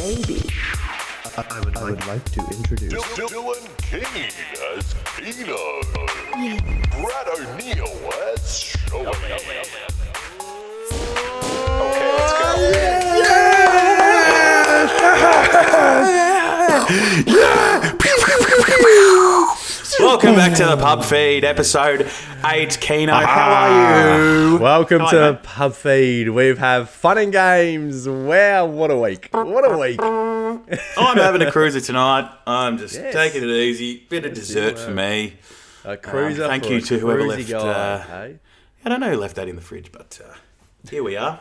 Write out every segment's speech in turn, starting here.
baby. I would like to introduce Dylan King as Keeno. Yeah. Brad O'Neill as Showy. Okay, let's go. Welcome back to the Pub Feed, episode 8. Keeno, how are you? Welcome Hi, to the mate. Pub Feed. We have fun and games. Wow, what a week. What a week. I'm having a cruiser tonight. I'm just Yes. taking it easy. Bit of dessert for me. A cruiser Thank for you a to whoever cruisy left, guy, hey? I don't know who left that in the fridge, but here we are.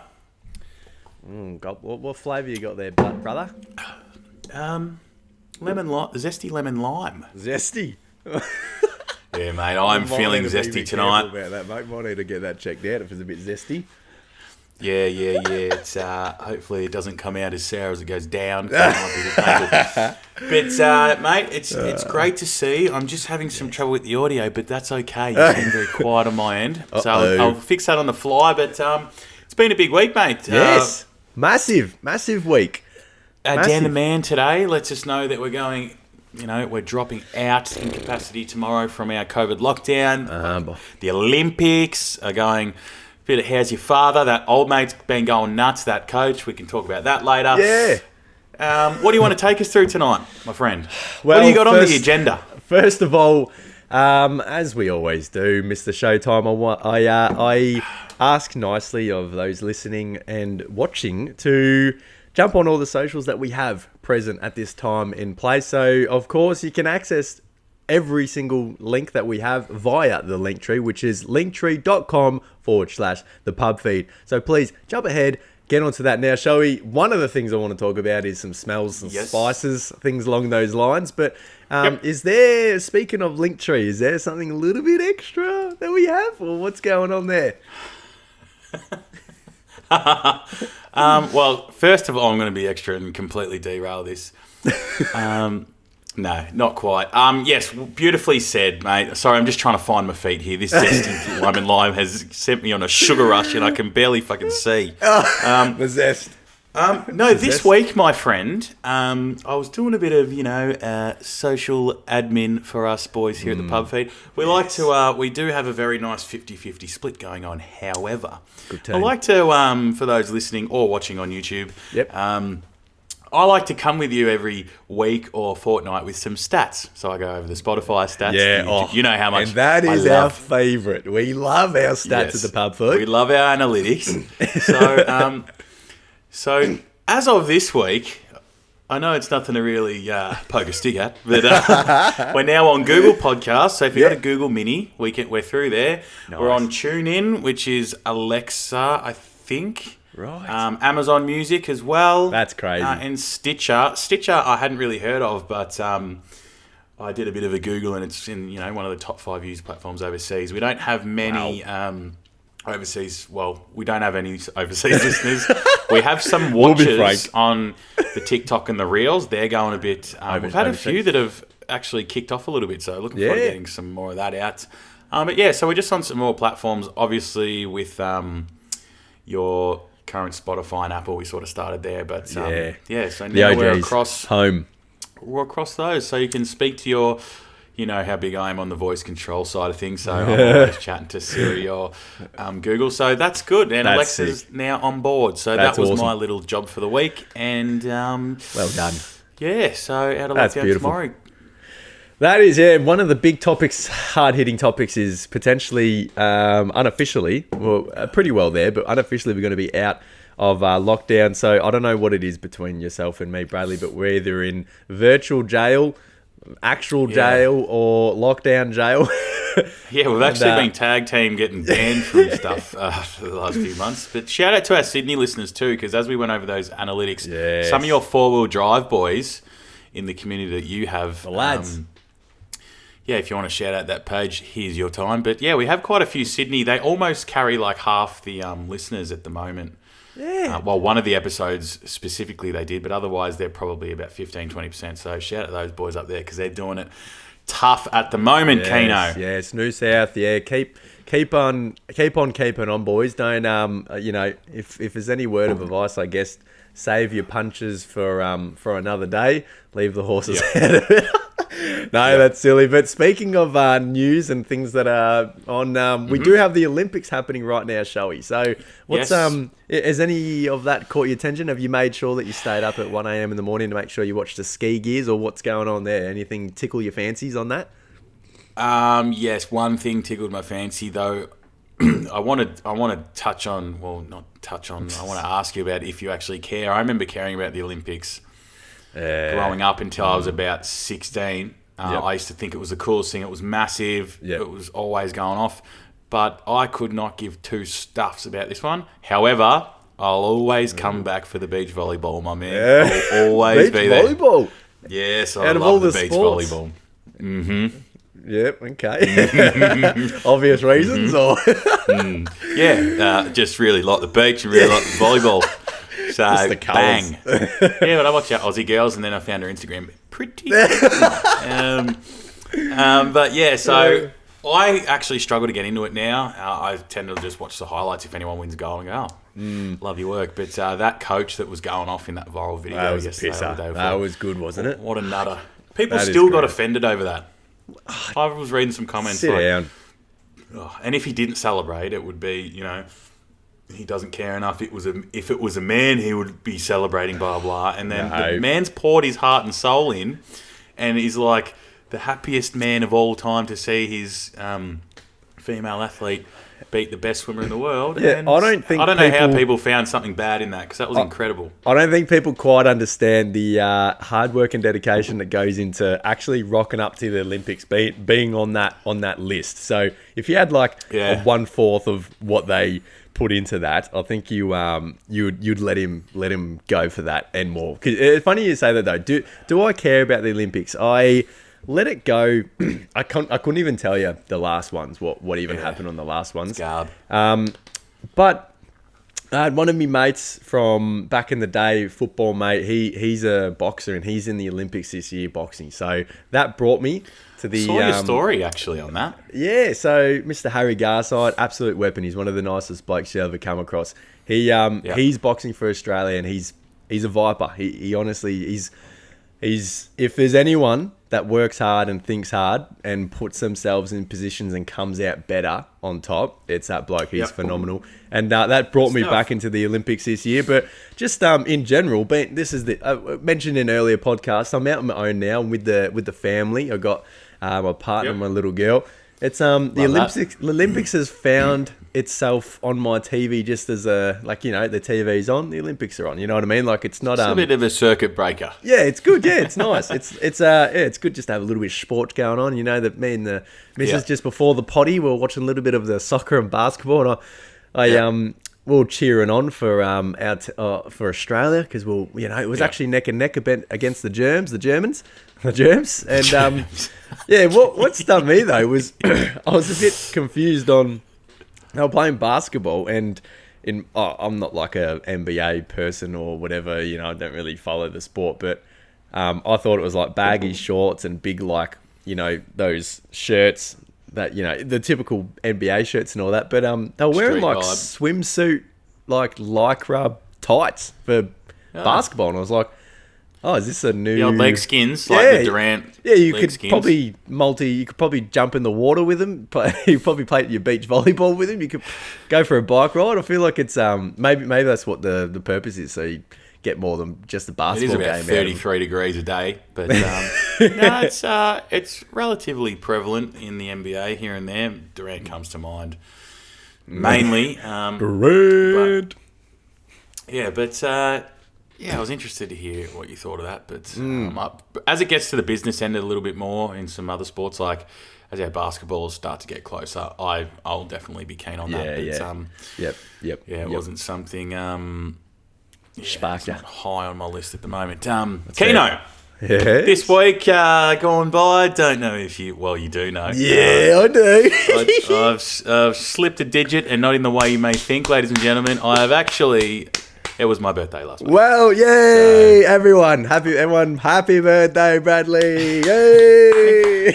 What flavour you got there, brother? Lemon lime, zesty lemon lime. Zesty. Yeah, mate, I'm feeling zesty tonight. About that, mate. Might need to get that checked out if it's a bit zesty. Yeah. It's hopefully it doesn't come out as sour as it goes down. It might be a bit painful. But mate, it's great to see. I'm just having some trouble with the audio, but that's okay. You seem very quiet on my end, so I'll fix that on the fly. But it's been a big week, mate. Yes. Massive week. Dan the Man today lets us know that we're going. We're dropping out in capacity tomorrow from our COVID lockdown. The Olympics are going. Bit of how's your father? That old mate's been going nuts. That coach. We can talk about that later. Yeah. What do you want to take us through tonight, my friend? Well, what do you got on the agenda? First of all, as we always do, Mr. Showtime, I ask nicely of those listening and watching to jump on all the socials that we have present at this time in place. So, of course, you can access every single link that we have via the link tree, which is linktree.com/thepubfeed. So please jump ahead, get onto that now. Showy, one of the things I want to talk about is some smells and spices, things along those lines. But is there, speaking of Linktree, is there something a little bit extra that we have, or what's going on there? Well, first of all, I'm going to be extra and completely derail this. No, not quite. Yes, beautifully said, mate. Sorry, I'm just trying to find my feet here. This zesty lemon lime has sent me on a sugar rush and I can barely fucking see. The zest. This week, my friend, I was doing a bit of, social admin for us boys here at the Pub Feed. We like to, we do have a very nice 50-50 split going on. However, I like to, for those listening or watching on YouTube, I like to come with you every week or fortnight with some stats. So I go over the Spotify stats. Yeah, you know how much. And that is our favourite. We love our stats at the Pub Feed. We love our analytics. So as of this week, I know it's nothing to really poke a stick at, but we're now on Google Podcasts. So if you've got a Google Mini, we're through there. Nice. We're on TuneIn, which is Alexa, I think. Right. Amazon Music as well. That's crazy. And Stitcher. Stitcher I hadn't really heard of, but I did a bit of a Google and it's in one of the top 5 used platforms overseas. We don't have many overseas. Well, we don't have any overseas listeners. We have some watchers on the TikTok and the Reels. They're going a bit. We've had a few that have actually kicked off a little bit, so looking forward to getting some more of that out. So we're just on some more platforms. Obviously, with your current Spotify and Apple, we sort of started there, but so now we're across home. We're across those, so you can speak to your, how big I am on the voice control side of things. So I'm always chatting to Siri or Google, so that's good. And that's Alexa's sick. now on board, so That's that was awesome. my little job for the week. And well done. Yeah, so out of That's lockdown beautiful. tomorrow. That is, one of the big topics, hard-hitting topics, is potentially, unofficially, pretty well there, but unofficially we're going to be out of lockdown. So I don't know what it is between yourself and me, Bradley, but we're either in virtual jail, actual jail, or lockdown jail. Yeah, we've actually been tag team getting banned from stuff for the last few months. But shout out to our Sydney listeners too, because as we went over those analytics, some of your four-wheel drive boys in the community that you have, the lads. If you want to shout out that page, here's your time. But yeah, we have quite a few Sydney. They almost carry like half the listeners at the moment. Yeah. Well, one of the episodes specifically they did, but otherwise they're probably about 15-20%. So shout out those boys up there because they're doing it tough at the moment, Keeno. Yes, New South. Yeah, keep on keeping on, boys. Don't if there's any word of advice, I guess, save your punches for another day. Leave the horses out of it. No, that's silly. But speaking of news and things that are on, we do have the Olympics happening right now, shall we? So, what's has any of that caught your attention? Have you made sure that you stayed up at 1 a.m. in the morning to make sure you watched the ski gears, or what's going on there? Anything tickle your fancies on that? Yes, one thing tickled my fancy though. I want to touch on. Well, not touch on. I want to ask you about if you actually care. I remember caring about the Olympics growing up until I was about 16. I used to think it was the coolest thing. It was massive. It was always going off. But I could not give two stuffs about this one. However, I'll always come back for the beach volleyball, my man. I'll always be there. Beach volleyball? Yes, I love the beach volleyball. Mm-hmm. Yep, okay. Obvious reasons, or? Just really like the beach and really like the volleyball. So, just the bang. Yeah, but I watch out Aussie girls, and then I found her Instagram pretty. But yeah, so I actually struggle to get into it now. I tend to just watch the highlights if anyone wins a goal and go, love your work. But that coach that was going off in that viral video, that was a pisser. That was good, wasn't it? What a nutter. People still got offended over that. I was reading some comments. Sit down. And if he didn't celebrate, it would be, he doesn't care enough. If it was a man, he would be celebrating, blah, blah. And then the man's poured his heart and soul in, and he's like the happiest man of all time to see his female athlete beat the best swimmer in the world. Yeah, and I don't know how people found something bad in that, because that was incredible. I don't think people quite understand the hard work and dedication that goes into actually rocking up to the Olympics, being on that list. So if you had a 1/4 of what they put into that, I think you'd let him go for that and more. 'Cause it's funny you say that though. Do I care about the Olympics? I let it go. I couldn't even tell you the last ones. What even happened on the last ones? Garb. But I had one of my mates from back in the day, football mate. He's a boxer and he's in the Olympics this year boxing. So that brought me to the. Saw your story actually on that. Yeah. So Mr. Harry Garside, absolute weapon. He's one of the nicest blokes you ever come across. He's boxing for Australia and he's a viper. He honestly he's if there's anyone that works hard and thinks hard and puts themselves in positions and comes out better on top, it's that bloke. He's phenomenal. And that brought me back into the Olympics this year. But just in general, this is the mentioned in earlier podcasts, I'm out on my own now with the family. I got my partner and my little girl. It's the Olympics has found itself on my TV just as the TV's on, the Olympics are on. You know what I mean? Like it's not a bit of a circuit breaker. Yeah, it's good. Yeah, it's nice. It's good just to have a little bit of sport going on. You know that me and the missus just before the potty, we were watching a little bit of the soccer and basketball, and we were cheering on for for Australia because it was actually neck and neck against the Germans, and what stunned me though was I was a bit confused on. They were playing basketball, and I'm not like a NBA person or whatever. I don't really follow the sport, but I thought it was like baggy shorts and big those shirts that the typical NBA shirts and all that. But they were wearing swimsuit lycra tights for basketball, and I was like, oh, is this a new... The old leg skins, like the Durant you could probably jump in the water with them. You could probably play your beach volleyball with them. You could go for a bike ride. I feel like it's... maybe that's what the purpose is, so you get more than just a basketball game. It is about 33 degrees a day, but no, it's relatively prevalent in the NBA here and there. Durant comes to mind mainly. Durant! I was interested to hear what you thought of that. But as it gets to the business end a little bit more in some other sports, like as our basketballs start to get closer, I'll definitely be keen on that. It wasn't something sparked not high on my list at the moment. Keeno, this week gone by, don't know if you do know. Yeah, I do. I've slipped a digit, and not in the way you may think, ladies and gentlemen. I have actually... It was my birthday last week. Well, yay! Everyone, happy birthday, Bradley! Yay!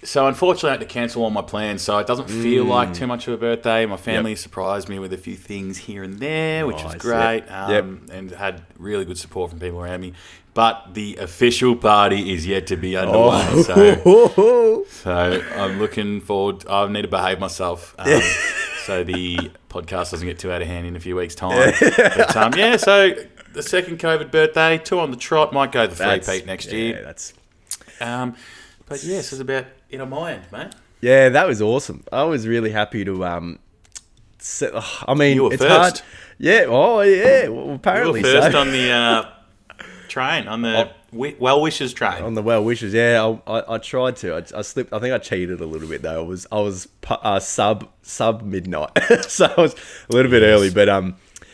So unfortunately, I had to cancel all my plans. So it doesn't feel like too much of a birthday. My family surprised me with a few things here and there, which was Nice, great, and had really good support from people around me. But the official party is yet to be underway. So I'm looking forward. I need to behave myself. So the podcast doesn't get too out of hand in a few weeks' time. But so the second COVID birthday, 2 on the trot, might go the three-peat next year. That's. But yes, it's about it on my end, mate. Yeah, that was awesome. I was really happy to. I mean, You were it's first. hard. Yeah. Oh, yeah. Well, apparently You were first so. on the train, on the well wishes train. On the well wishes, yeah, I tried to. I slipped. I think I cheated a little bit though. I was sub midnight, so I was a little bit early. But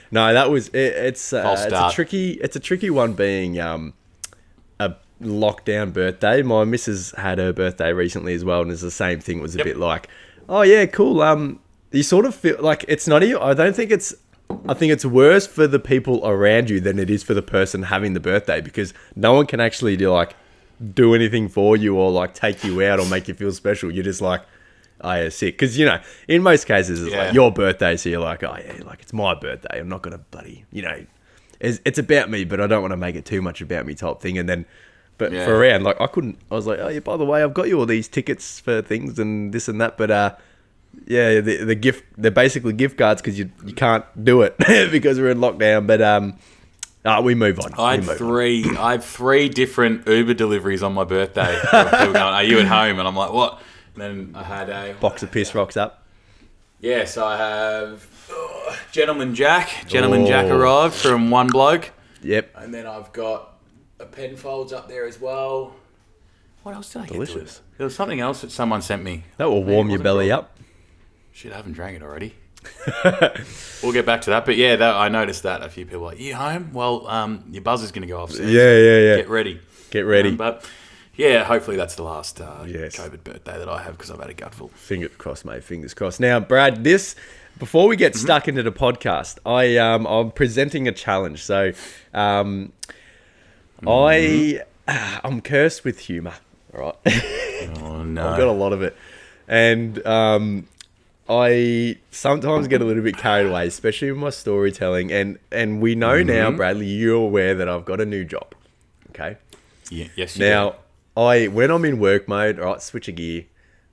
no, that was it. It's a tricky one being a lockdown birthday. My missus had her birthday recently as well, and it's the same thing. It was a bit like, oh yeah, cool. You sort of feel like it's not you. I think it's worse for the people around you than it is for the person having the birthday, because no one can actually do anything for you or like take you out or make you feel special. You're just like, oh yeah, sick. Because, in most cases it's like your birthday, so you're like, oh yeah, like it's my birthday. I'm not going to bloody, it's about me, but I don't want to make it too much about me type thing. And then, but for around, like I was like, oh yeah, by the way, I've got you all these tickets for things and this and that, but yeah, the gift, they're basically gift cards because you can't do it because we're in lockdown. But we move on. I had 3 different Uber deliveries on my birthday. People going, are you at home? And I'm like, what? And then I had a box of piss rocks up. Yeah, so I have Gentleman Jack. Gentleman Jack arrived from one bloke. Yep. And then I've got a Penfolds up there as well. What else did I get? Delicious. There was something else that someone sent me. That will warm your belly up. Shit, I haven't drank it already. We'll get back to that. But yeah, I noticed that a few people were like, you home? Well, your buzzer's going to go off soon. Yeah. Get ready. But yeah, hopefully that's the last COVID birthday that I have, because I've had a gutful. Fingers crossed, mate. Fingers crossed. Now, Brad, before we get stuck into the podcast, I'm presenting a challenge. So I'm cursed with humour. All right. Oh, no. I've got a lot of it. And I sometimes get a little bit carried away, especially with my storytelling. And we know now, Bradley, you're aware that I've got a new job. Okay? Yeah, yes, now, when I'm in work mode, all right, switch a gear.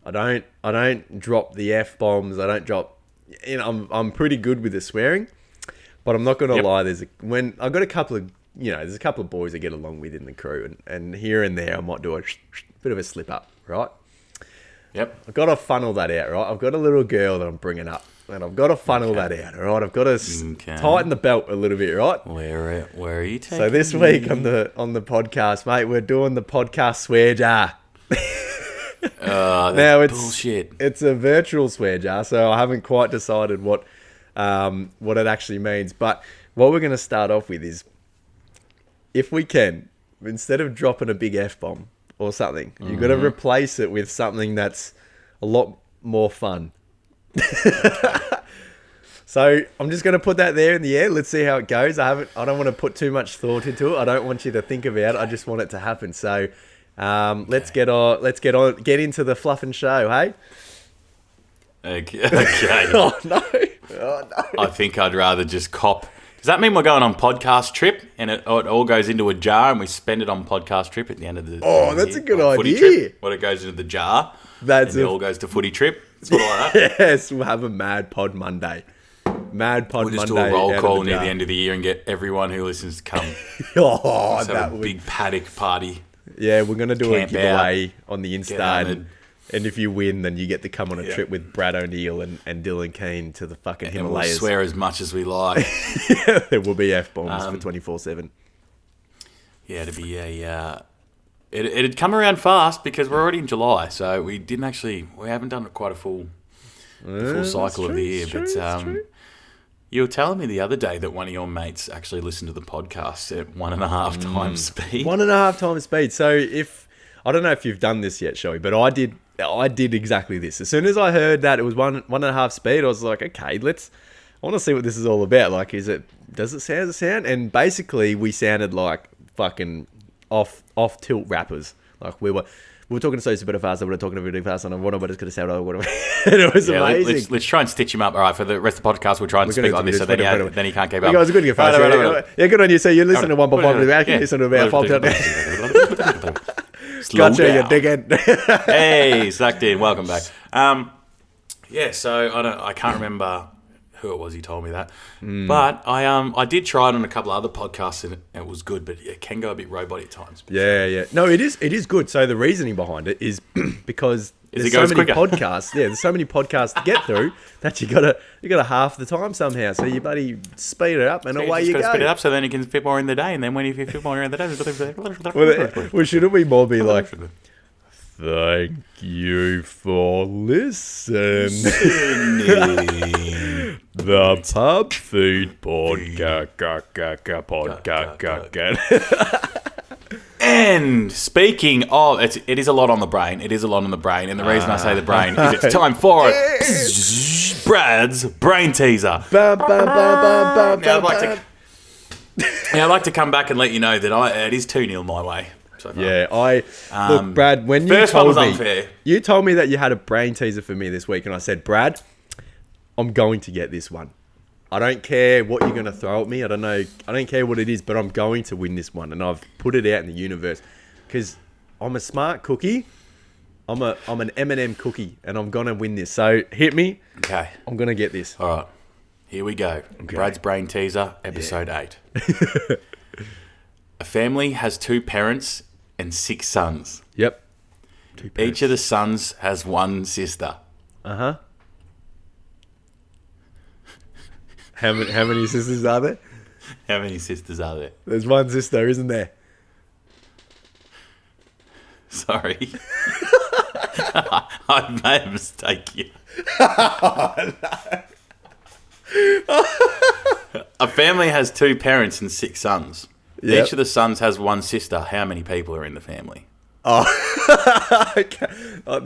I don't drop the F-bombs. I don't drop... I'm pretty good with the swearing. But I'm not going to lie. I've got a couple of... there's a couple of boys I get along with in the crew. And here and there, I might do a bit of a slip up, right? Yep. I've got to funnel that out, right? I've got a little girl that I'm bringing up, and I've got to funnel that out, all right? I've got to tighten the belt a little bit, right? Where are you taking So this week on the podcast, mate, we're doing the podcast swear jar. Now it's bullshit. It's a virtual swear jar, so I haven't quite decided what it actually means. But what we're going to start off with is, if we can, instead of dropping a big F-bomb or something, you've got to replace it with something that's a lot more fun. So I'm just going to put that there in the air. Let's see how it goes. I don't want to put too much thought into it. I don't want you to think about it. I just want it to happen. So let's get into the fluff and show, hey? Okay. Oh no. I think I'd rather just cop. Does that mean we're going on podcast trip and it all goes into a jar and we spend it on podcast trip at the end of the that's a good footy idea. Trip? What, it goes into the jar It all goes to footy trip? Sort of like that? Yes, we'll have a Mad Pod Monday. We'll just do a roll call near the end of the year and get everyone who listens to come. Let's have a big paddock party. Yeah, we're going to do Camp a giveaway on the Insta. And if you win, then you get to come on a trip with Brad O'Neill and Dylan Keane to the fucking Himalayas. And we'll swear as much as we like. There will be F-bombs for 24/7. Yeah, it'd be it'd come around fast because we're already in July, so we haven't done quite a full cycle of the year. But you were telling me the other day that one of your mates actually listened to the podcast at 1.5 times speed. 1.5 times speed. So I don't know if you've done this yet, Shelby, but I did exactly this. As soon as I heard that it was 1.5 speed, I was like, okay, I want to see what this is all about. Like, does it sound? And basically we sounded like fucking off tilt rappers. Like we were we were talking so super fast. I would have talking really fast, and I what I just could have said, it was amazing. Let's try and stitch him up. All right, for the rest of the podcast, we'll try and speak like this, so then he can't keep up. You guys are good to get fast. Yeah, good on you. So you listen to 1.5 to the back, you listen to about 5 Gotcha, you dickhead. Hey, sucked in. Welcome back. So I can't remember who it was who told me that, but I did try it on a couple of other podcasts and it was good, but it can go a bit robotic at times. Yeah. No, it is good. So the reasoning behind it is because there's so many podcasts. Yeah, there's so many podcasts to get through that you gotta half the time somehow. So you bloody speed it up and away you go. Speed it up so then you can fit more in the day, and then when you fit more in the day, well, shouldn't we more be like? Thank you for listening. The Pub Food Podcast. And speaking of, it is a lot on the brain. It is a lot on the brain. And the reason I say the brain is it's time for it. Brad's Brain Teaser. Now, I'd like to come back and let you know that it is 2-0 my way. So yeah, look, Brad, when you told me that you had a brain teaser for me this week, and I said, Brad, I'm going to get this one. I don't care what you're going to throw at me. I don't care what it is, but I'm going to win this one, and I've put it out in the universe because I'm a smart cookie. I'm an M&M cookie, and I'm going to win this. So hit me. Okay, I'm going to get this. All right, here we go. Okay. Brad's Brain Teaser, episode 8. A family has 2 parents and 6 sons. Yep. Each of the sons has 1 sister. Uh-huh. How many sisters are there? How many sisters are there? There's 1 sister, isn't there? Sorry. I made a mistake here. A family has 2 parents and 6 sons. Yep. Each of the sons has 1 sister. How many people are in the family? Oh, okay.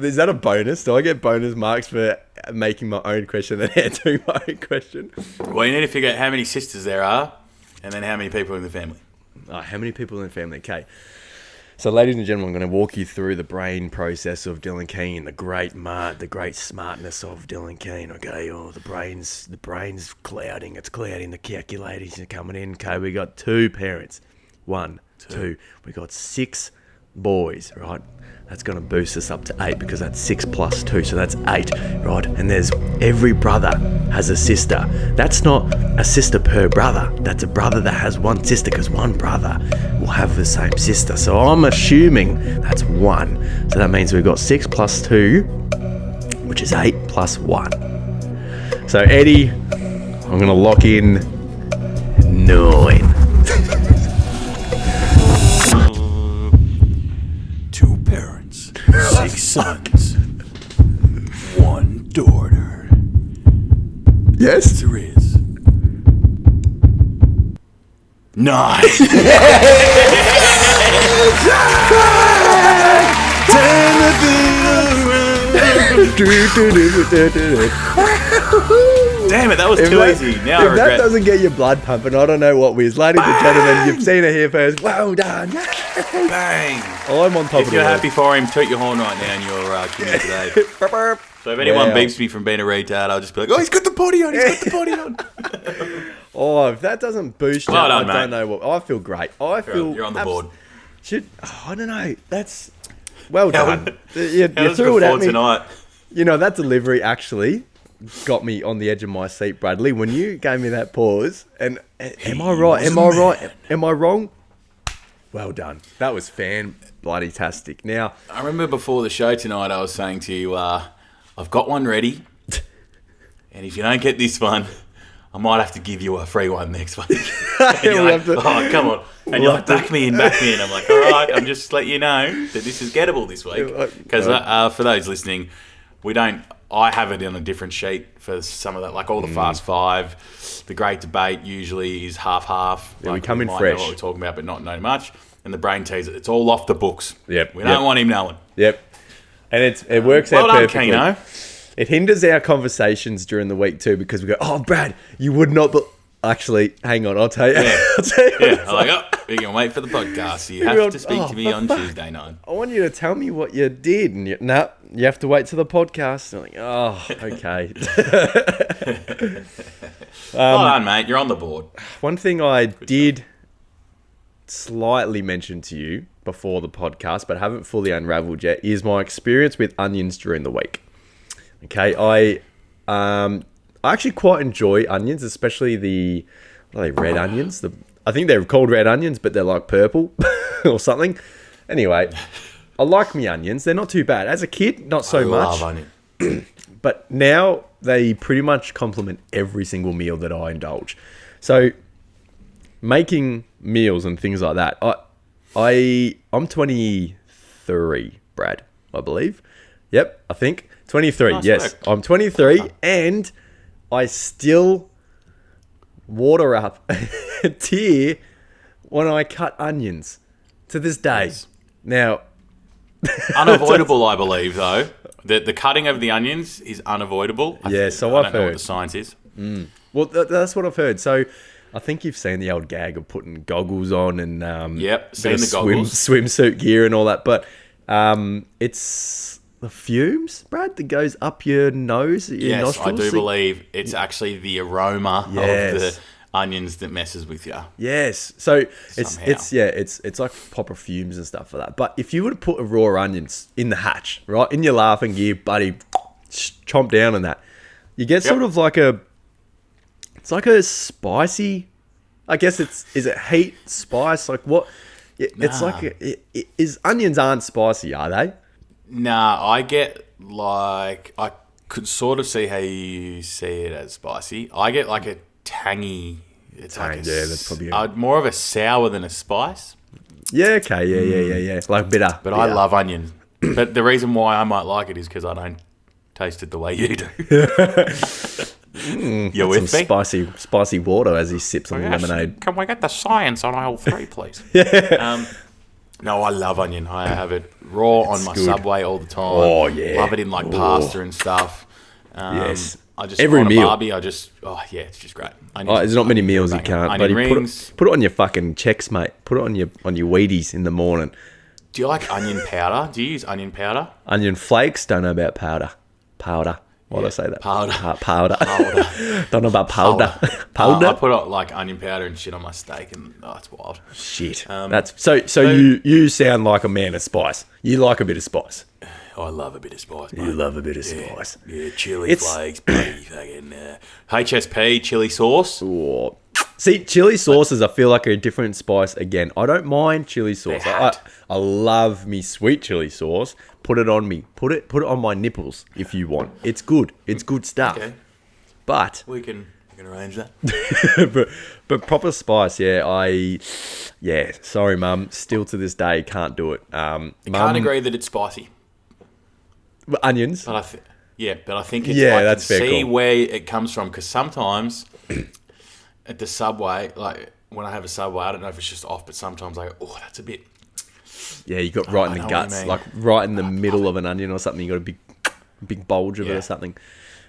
Is that a bonus? Do I get bonus marks for making my own question and answering my own question? Well, you need to figure out how many sisters there are and then how many people are in the family. How many people in the family? Okay. So, ladies and gentlemen, I'm going to walk you through the brain process of Dylan Keene, the great smartness of Dylan Keene. Okay, the brain's clouding. It's clouding. The calculators are coming in. Okay, we got 2 parents. 1, 2. We got 6 boys, right? That's going to boost us up to 8 because that's 6 plus 2, so that's 8, right? And every brother has a sister. That's not a sister per brother. That's a brother that has 1 sister because 1 brother will have the same sister. So I'm assuming that's 1. So that means we've got 6 plus 2, which is 8 plus 1. So Eddie, I'm going to lock in 9. 2 parents, 6 sons, 1 daughter. Yes? There is 9. Damn it, that was too easy. Now if that doesn't get your blood pumping, I don't know what will. Ladies and gentlemen, you've seen it here first. Well done. Bang. I'm on top of it. If you're happy for him, toot your horn right now and you're Keeno today. So if anyone beeps me from being a retard, I'll just be like, oh, he's got the potty on. Oh, if that doesn't boost you, well done, I don't know what. I feel great. You're on the board. I don't know. That's well done. You How threw it at me tonight. You know, that delivery actually got me on the edge of my seat, Bradley, when you gave me that pause. And am I right? Am I wrong? Well done. That was fan-bloody-tastic. Now, I remember before the show tonight, I was saying to you, I've got one ready. And if you don't get this one, I might have to give you a free one next week. And you're like, oh, come on. And you're like, back me in. I'm like, all right, I'm just letting you know that this is gettable this week. Because for those listening, I have it on a different sheet for some of that, like all the Fast Five. The Great Debate usually is half-half. Yeah, like we come in might fresh. know what we're talking about, but not know much. And the Brain Teaser, it's all off the books. Yep. We don't want him knowing. Yep. And it works out perfectly. Keeno. It hinders our conversations during the week too because we go, oh, Brad, you would not Actually, hang on. I'll tell you. Yeah. I'll tell you. Yeah, I'm like, oh, we're going to wait for the podcast. So you have to speak to me on Tuesday night. I want you to tell me what you did. And you have to wait till the podcast. I'm like, oh, okay. Well done, mate. You're on the board. One thing I did slightly mention to you before the podcast, but haven't fully unraveled yet, is my experience with onions during the week. Okay, I actually quite enjoy onions, especially the red onions. I think they're called red onions, but they're like purple or something. Anyway, I like me onions. They're not too bad. As a kid, not so much. I love onion. But now they pretty much complement every single meal that I indulge. So making meals and things like that. I'm 23, Brad, I believe. Yep, I think 23. Nice yes, work. I'm 23, and I still water up a tear when I cut onions to this day. Yes. Now, Unavoidable, I believe, though. The cutting of the onions is unavoidable. Yeah, so I I've don't know what heard. the science is. well, that's what I've heard. So I think you've seen the old gag of putting goggles on and Yep, bit seen of the goggles. swimsuit gear and all that. But it's the fumes, Brad, that goes up your nose, your Yes, nostrils. I do believe it's actually the aroma of Yes. the onions that messes with you. Yes, so Somehow. it's like proper fumes and stuff for that. But if you were to put a raw onions in the hatch, right, in your laughing gear, buddy, chomp down on that, you get sort of like it's like a spicy. I guess is it heat, spice, like what? It's like is onions aren't spicy, are they? Nah, I get like I could sort of see how you see it as spicy. I get like a tangy. It's like yeah, that's probably more of a sour than a spice. Yeah, okay, yeah, like bitter. But I love onion. But the reason why I might like it is because I don't taste it the way you do. You're with some me? spicy water as he sips on the lemonade. Can we get the science on aisle 3, please? No, I love onion. I have it raw on my good. Subway all the time. Oh, yeah. Love it in like pasta and stuff. Yes. I just Every on a meal. Barbie. It's just great. There's not many meals you can't. Onion Buddy, rings. put it on your fucking checks, mate. Put it on your Wheaties in the morning. Do you like onion powder? Do you use onion powder? Onion flakes. Don't know about powder. Why did I say that? Powder. Powder. Powder. Don't know about powder. I put like onion powder and shit on my steak, and it's wild. Shit. That's so. You sound like a man of spice. You like a bit of spice. I love a bit of spice, mate. You love a bit of spice. Yeah, chili flakes, buddy, fucking HSP chili sauce. Oh. See, chili sauces, I feel like are a different spice again. I don't mind chili sauce. I love me sweet chili sauce. Put it on me. Put it on my nipples if you want. It's good. It's good stuff. Okay. But We can arrange that. but proper spice, sorry, Mum. Still to this day can't do it. I can't agree that it's spicy. Onions. But I think it's that's fair see call. where it comes from, because sometimes at the Subway, like when I have a Subway, I don't know if it's just off, but sometimes that's a bit. Yeah, you got right in I the know what guts, you mean. like right in the middle of an onion or something. You got a big bulge of it or something.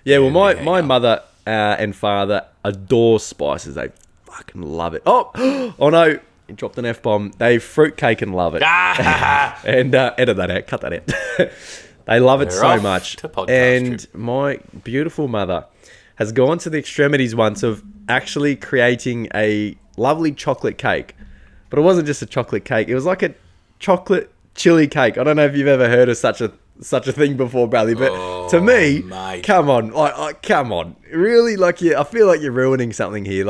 Yeah, well, my mother and father adore spices. They fucking love it. Oh no, he dropped an F-bomb. They fruitcake and love it. And edit that out, cut that out. They love it We're so off much. to podcast And trip. my beautiful mother has gone to the extremities once of actually creating a lovely chocolate cake. But it wasn't just a chocolate cake. It was like a chocolate chili cake. I don't know if you've ever heard of such a thing before, Bradley, but to me, mate. come on, come on, really, I feel like you're ruining something here.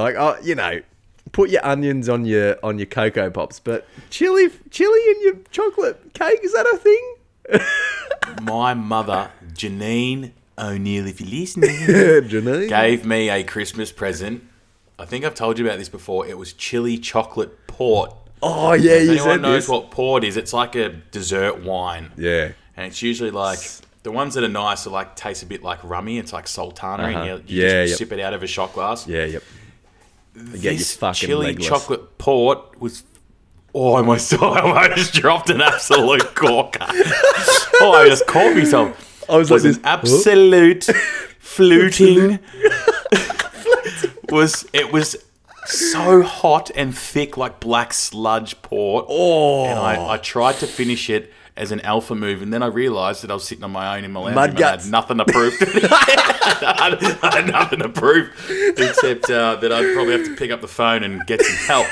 Put your onions on your Cocoa Pops, but chili in your chocolate cake, is that a thing? My mother, Janine O'Neill, if you're listening, Janine? gave me a Christmas present. I think I've told you about this before. It was chili chocolate port. Oh yeah, If you anyone said knows this. what port is, it's like a dessert wine. Yeah. And it's usually like, the ones that are nice are like, taste a bit like rummy. It's like sultana, and you just sip it out of a shot glass. Yeah, yep. This fucking chili legless. chocolate port was... Oh, I almost dropped an absolute corker. I just caught myself. I was like an this, absolute fluting. It was so hot and thick, like black sludge port. Oh. And I tried to finish it as an alpha move, and then I realised that I was sitting on my own in my lounge Mud room and I guts. had nothing to prove. I had nothing to prove except that I'd probably have to pick up the phone and get some help.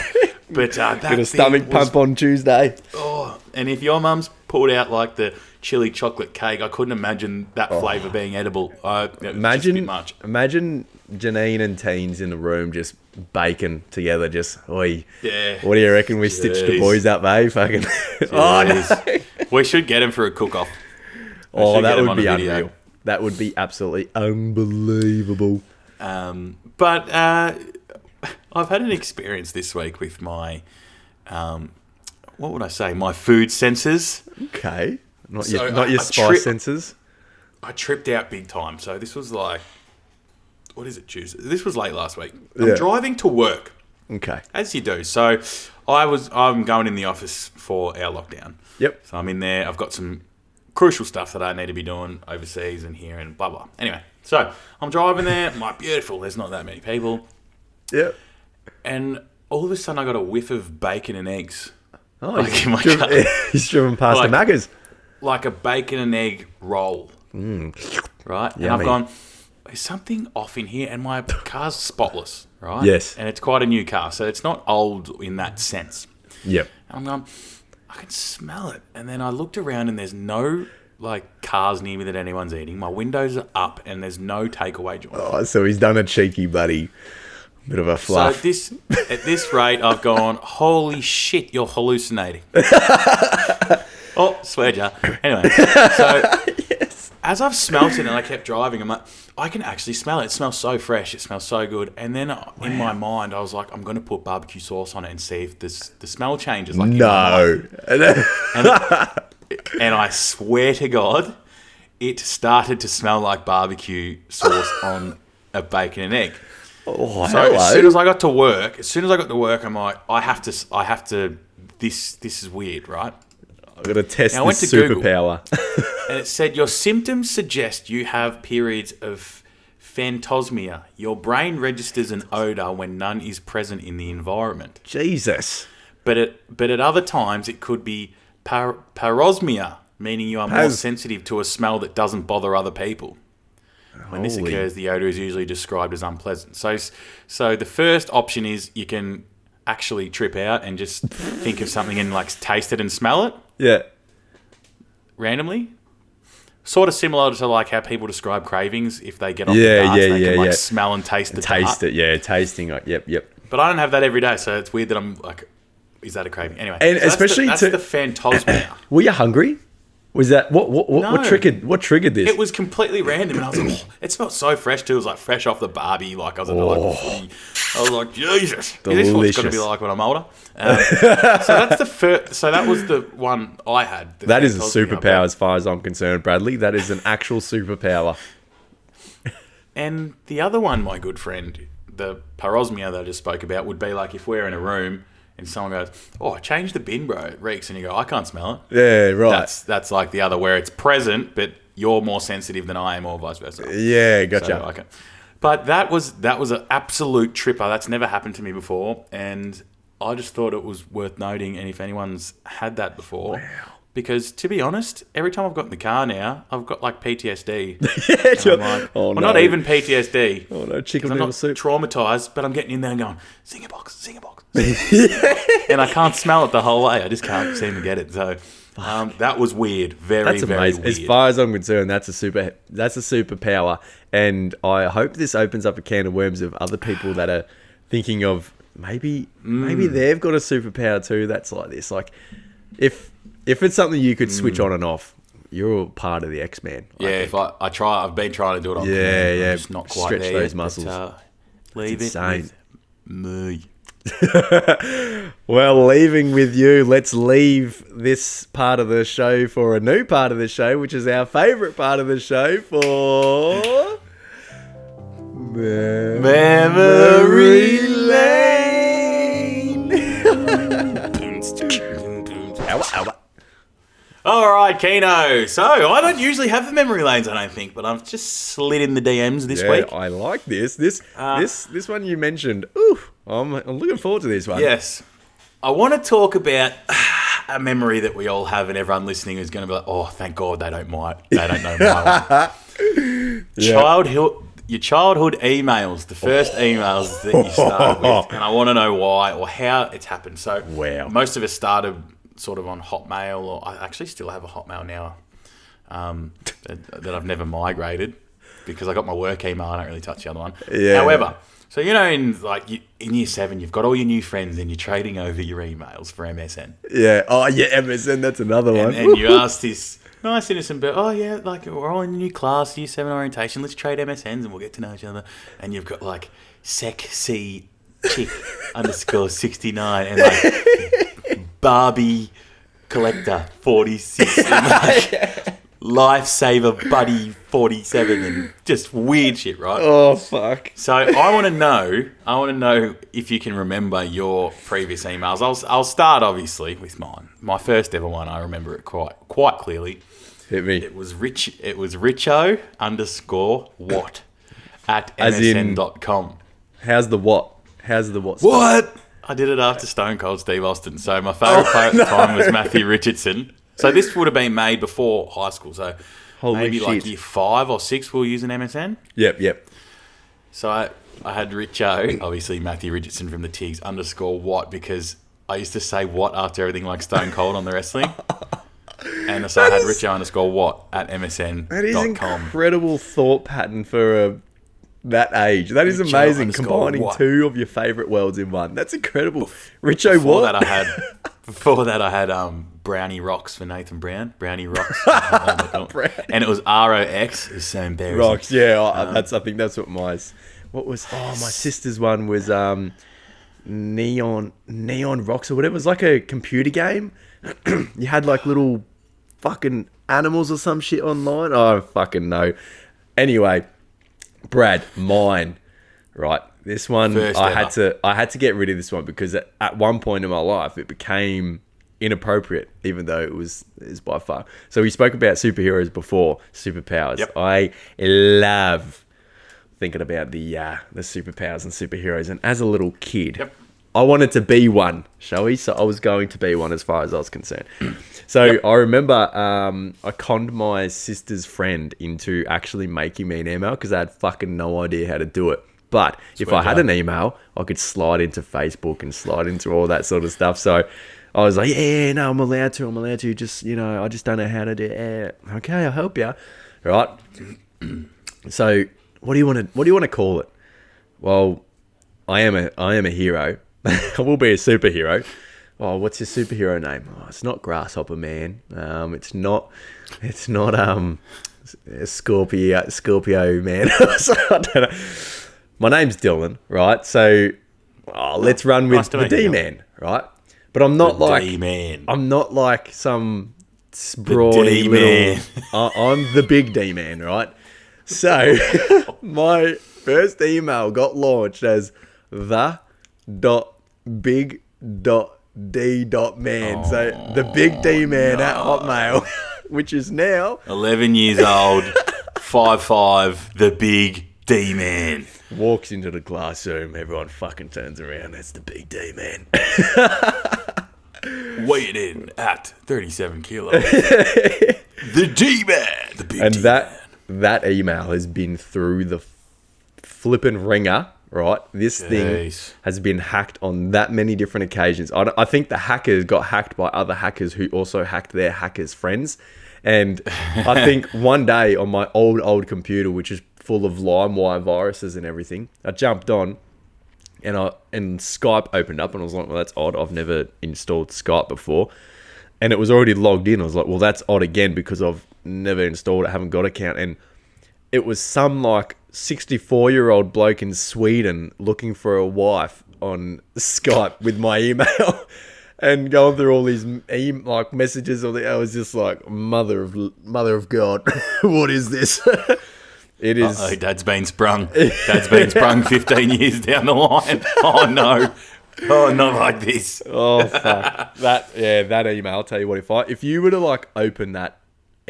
But that Get a stomach pump on Tuesday. Oh, and if your mum's pulled out like the chili chocolate cake, I couldn't imagine that flavour being edible. It was just a bit Imagine, much. imagine Janine and Teens in the room just baking together. Just, oi. Yeah. What do you reckon we stitched the Jeez. boys up, eh? Fucking. Oh, no. Jeez. We should get him for a cook-off. Oh, that get 'em would on a be video. unreal. That would be absolutely unbelievable. But I've had an experience this week with my, what would I say, my food senses. Okay. Not So your, not your I spice senses. I tripped out big time. So this was like, what is it, Tuesday? This was late last week. I'm Yeah. driving to work, Okay. as you do. So I'm going in the office for our lockdown. Yep. So I'm in there. I've got some crucial stuff that I need to be doing overseas and here and blah, blah. Anyway, so I'm driving there. I'm like, beautiful. There's not that many people. Yep. And all of a sudden I got a whiff of bacon and eggs. Oh, Like in my he's, car. he's driven past Like- the Maccas. Like a bacon and egg roll. Right? And Yummy. I've gone, there's something off in here. And my car's spotless, right? Yes. And it's quite a new car. So it's not old in that sense. Yep. And I'm going, I can smell it. And then I looked around and there's no like cars near me that anyone's eating. My windows are up and there's no takeaway joint. Oh, so he's done a cheeky buddy. Bit of a So fluff. at this rate, I've gone, holy shit, you're hallucinating. Oh, swear jar. Anyway, so as I've smelt it and I kept driving, I'm like, I can actually smell it. It smells so fresh. It smells so good. And then in my mind, I was like, I'm going to put barbecue sauce on it and see if the smell changes. Like in my mind. No. And I swear to God, it started to smell like barbecue sauce on a bacon and egg. Oh, So as soon as I got to work, I'm like, I have to. This is weird, right? I've got to test Now, I went this to Google. superpower. And it said your symptoms suggest you have periods of phantosmia. Your brain registers an odor when none is present in the environment. Jesus. But at other times it could be parosmia, meaning you are more sensitive to a smell that doesn't bother other people. When this Holy- occurs, the odor is usually described as unpleasant. So the first option is you can actually trip out and just think of something and like taste it and smell it Yeah. randomly. Sort of similar to like how people describe cravings if they get off Yeah, the darts, yeah, they yeah, can like yeah. smell and taste the Taste dart. it. Yeah, tasting. Like, yep. But I don't have that every day, so it's weird that I'm like, is that a craving? Anyway, And so especially that's to- the phantosmia. Were you hungry? Was that what No. triggered this? It was completely random, and I was like, oh, it smelled so fresh too. It was like fresh off the Barbie. Like I was at like 40. I was like, Jesus, is this what it's going to be Delicious. like when I'm older? So that's the first. So that was the one I had. That is a phantosmia. superpower as far as I'm concerned, Bradley. That is an actual superpower. And the other one, my good friend, the parosmia that I just spoke about, would be like if we're in a room and someone goes, "Oh, change the bin, bro. It reeks," and you go, "I can't smell it." Yeah, right. That's like the other where it's present, but you're more sensitive than I am, or vice versa. Yeah, So, gotcha. okay. But that was an absolute tripper. That's never happened to me before, and I just thought it was worth noting. And if anyone's had that before, because to be honest, every time I've got in the car now, I've got like PTSD. Yeah, And I'm like, oh, well, no. not even PTSD. Oh no, chicken I'm noodle not soup. traumatized, but I'm getting in there and going, zinger box. And I can't smell it the whole way. I just can't seem to get it. So that was weird. Very, That's very amazing. weird. As far as I'm concerned, that's a superpower, and I hope this opens up a can of worms of other people that are thinking of maybe they've got a superpower too. That's like this. Like if it's something you could switch on and off, you're part of the X-Men. Yeah, if I try, I've been trying to do it on Yeah, command. yeah. I'm just not quite Stretch there those yet, muscles. But, leave It's it insane. with me. Well, leaving with you, let's leave this part of the show for a new part of the show, which is our favourite part of the show for... Memory Lane! All right, Keeno. So I don't usually have the memory lanes, I don't think, but I've just slid in the DMs this Yeah, week. I like this. This one you mentioned. Ooh, I'm looking forward to this one. Yes. I want to talk about a memory that we all have, and everyone listening is going to be like, "Oh, thank God they don't know my one." Your childhood emails, the first emails that you started with, and I want to know why or how it's happened. So, Wow. Most of us started sort of on Hotmail, or I actually still have a Hotmail now that I've never migrated because I got my work email. I don't really touch the other one. Yeah. However. So, in year 7, you've got all your new friends and you're trading over your emails for MSN. Yeah. Oh, yeah, MSN, that's another one. And you ask this nice innocent bit, oh, yeah, like, we're all in a new class, year 7 orientation, let's trade MSNs and we'll get to know each other. And you've got, like, sexy chick underscore 69 and, like, Barbie collector 46 and, like, lifesaver buddy 47 and just weird shit, right? Oh, fuck. So I want to know if you can remember your previous emails. I'll start obviously with mine. My first ever one, I remember it quite clearly. Hit me. It was Richo underscore what at As in- msn.com. How's the what? How's the what? What? I did it after Stone Cold Steve Austin. So my favourite player at the time was Matthew Richardson. So this would have been made before high school. So Holy maybe shit. like year 5 or 6 we were using MSN. Yep. So I had Richo, obviously Matthew Richardson from the Tigs, underscore what, because I used to say what after everything like Stone Cold on the wrestling. And so I had Richo underscore what at msn.com. That is incredible thought pattern for that age. That is amazing. Combining what? 2 of your favourite worlds in one. That's incredible. Richo what? Before that I had Brownie Rocks for Nathan Brown. Brownie Rocks. And it was ROX. It's so embarrassing. Rocks, yeah. I think that's what my sister's one was Neon Rocks or whatever. It was like a computer game. You had like little fucking animals or some shit online. I don't fucking know. Anyway, Brad, mine, right? This one, I had to get rid of this one because at one point in my life it became inappropriate, even though it was by far. So we spoke about superheroes before, superpowers. Yep. I love thinking about the superpowers and superheroes. And as a little kid, Yep. I wanted to be one, shall we? So I was going to be one as far as I was concerned. So I remember I conned my sister's friend into actually making me an email because I had fucking no idea how to do it. But if I had an email, I could slide into Facebook and slide into all that sort of stuff. So I was like, yeah, no, I'm allowed to. Just, I just don't know how to do it. Okay, I'll help you. Right. So what do you want to call it? Well, I am a hero. I will be a superhero. Oh, what's your superhero name? Oh, it's not Grasshopper Man. It's not Scorpio Man. So I don't know. My name's Dylan, right? So let's run with the D-Man, right? But I'm not like D-Man. I'm not like some brawny little. I'm the big D-Man, right? So my first email got launched as the.big.d.man. So the big D-Man at Hotmail, which is now 11 years old, 5'5", the big D-Man. Walks into the classroom, everyone fucking turns around. That's the big D-Man. Weighed in at 37 kilos. The D-Man. The big And D-Man. that email has been through the flippin' ringer, right? This thing Jeez. has been hacked on that many different occasions. I think the hackers got hacked by other hackers who also hacked their hackers' friends. And I think one day on my old computer, which is full of LimeWire viruses and everything, I jumped on and Skype opened up and I was like, well, that's odd. I've never installed Skype before. And it was already logged in. I was like, well, that's odd again because I've never installed it, haven't got an account. And it was some like 64-year-old bloke in Sweden looking for a wife on Skype with my email and going through all these like messages. I was just like, mother of God, what is this? It is. Uh-oh, Dad's been sprung. Dad's been sprung 15 years down the line. Oh, no. Oh, not like this. Oh, fuck. That email, I'll tell you what, if you were to like open that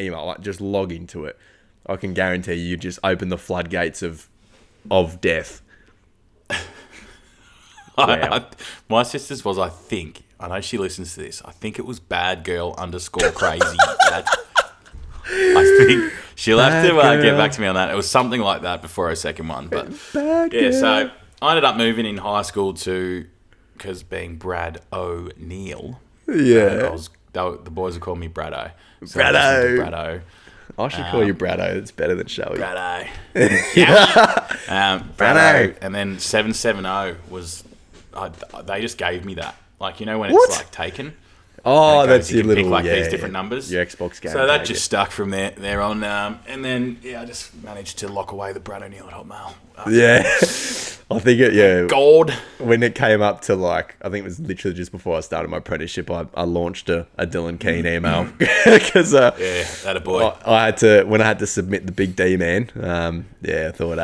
email, like just log into it, I can guarantee you just open the floodgates of death. Wow. My sister's was, I think, I know she listens to this, I think it was bad girl _ crazy. I think she'll have to get back to me on that. It was something like that before her second one. But so I ended up moving in high school because being Brad O'Neill. Yeah. The boys would call me Brado. So Brado. Brado. I should call you Brado. It's better than Shelly. Brado. Brado. Brado. And then 770 was, they just gave me that. Like, you know when What? it's like taken? Oh, And it goes, that's you your can little pick like these different numbers. Your Xbox game. So that just stuck from there on. And then, I just managed to lock away the Brad O'Neill at Hotmail. Yeah. I think God. when it came up to like, I think it was literally just before I started my apprenticeship, I launched a Dylan Keene email because that a boy. I had to submit the big D man. I thought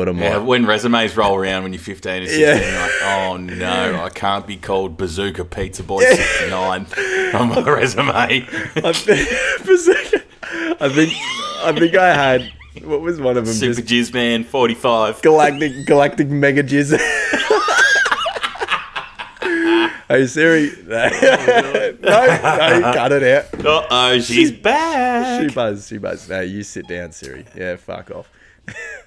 I might. Yeah, when resumes roll around when you're 15 or 16, you're like, oh no, I can't be called Bazooka Pizza Boy 69 on my resume. I think I had, what was one of them? Super Jizz Man 45. Galactic Mega Jizz. Hey Siri. No, cut it out. Uh-oh, she's back. She buzz. No, you sit down, Siri. Yeah, fuck off.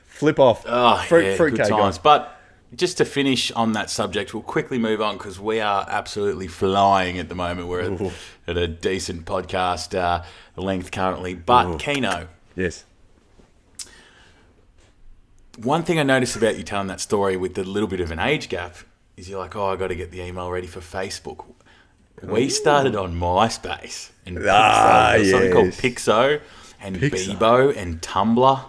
Flip off. Oh, Fruit good cake times. on. But just to finish on that subject, we'll quickly move on because we are absolutely flying at the moment. We're at a decent podcast length currently. But Keeno, Yes. one thing I noticed about you telling that story with the little bit of an age gap is you're like, oh, I got to get the email ready for Facebook. We started on MySpace and something called Pixo and Bebo and Tumblr.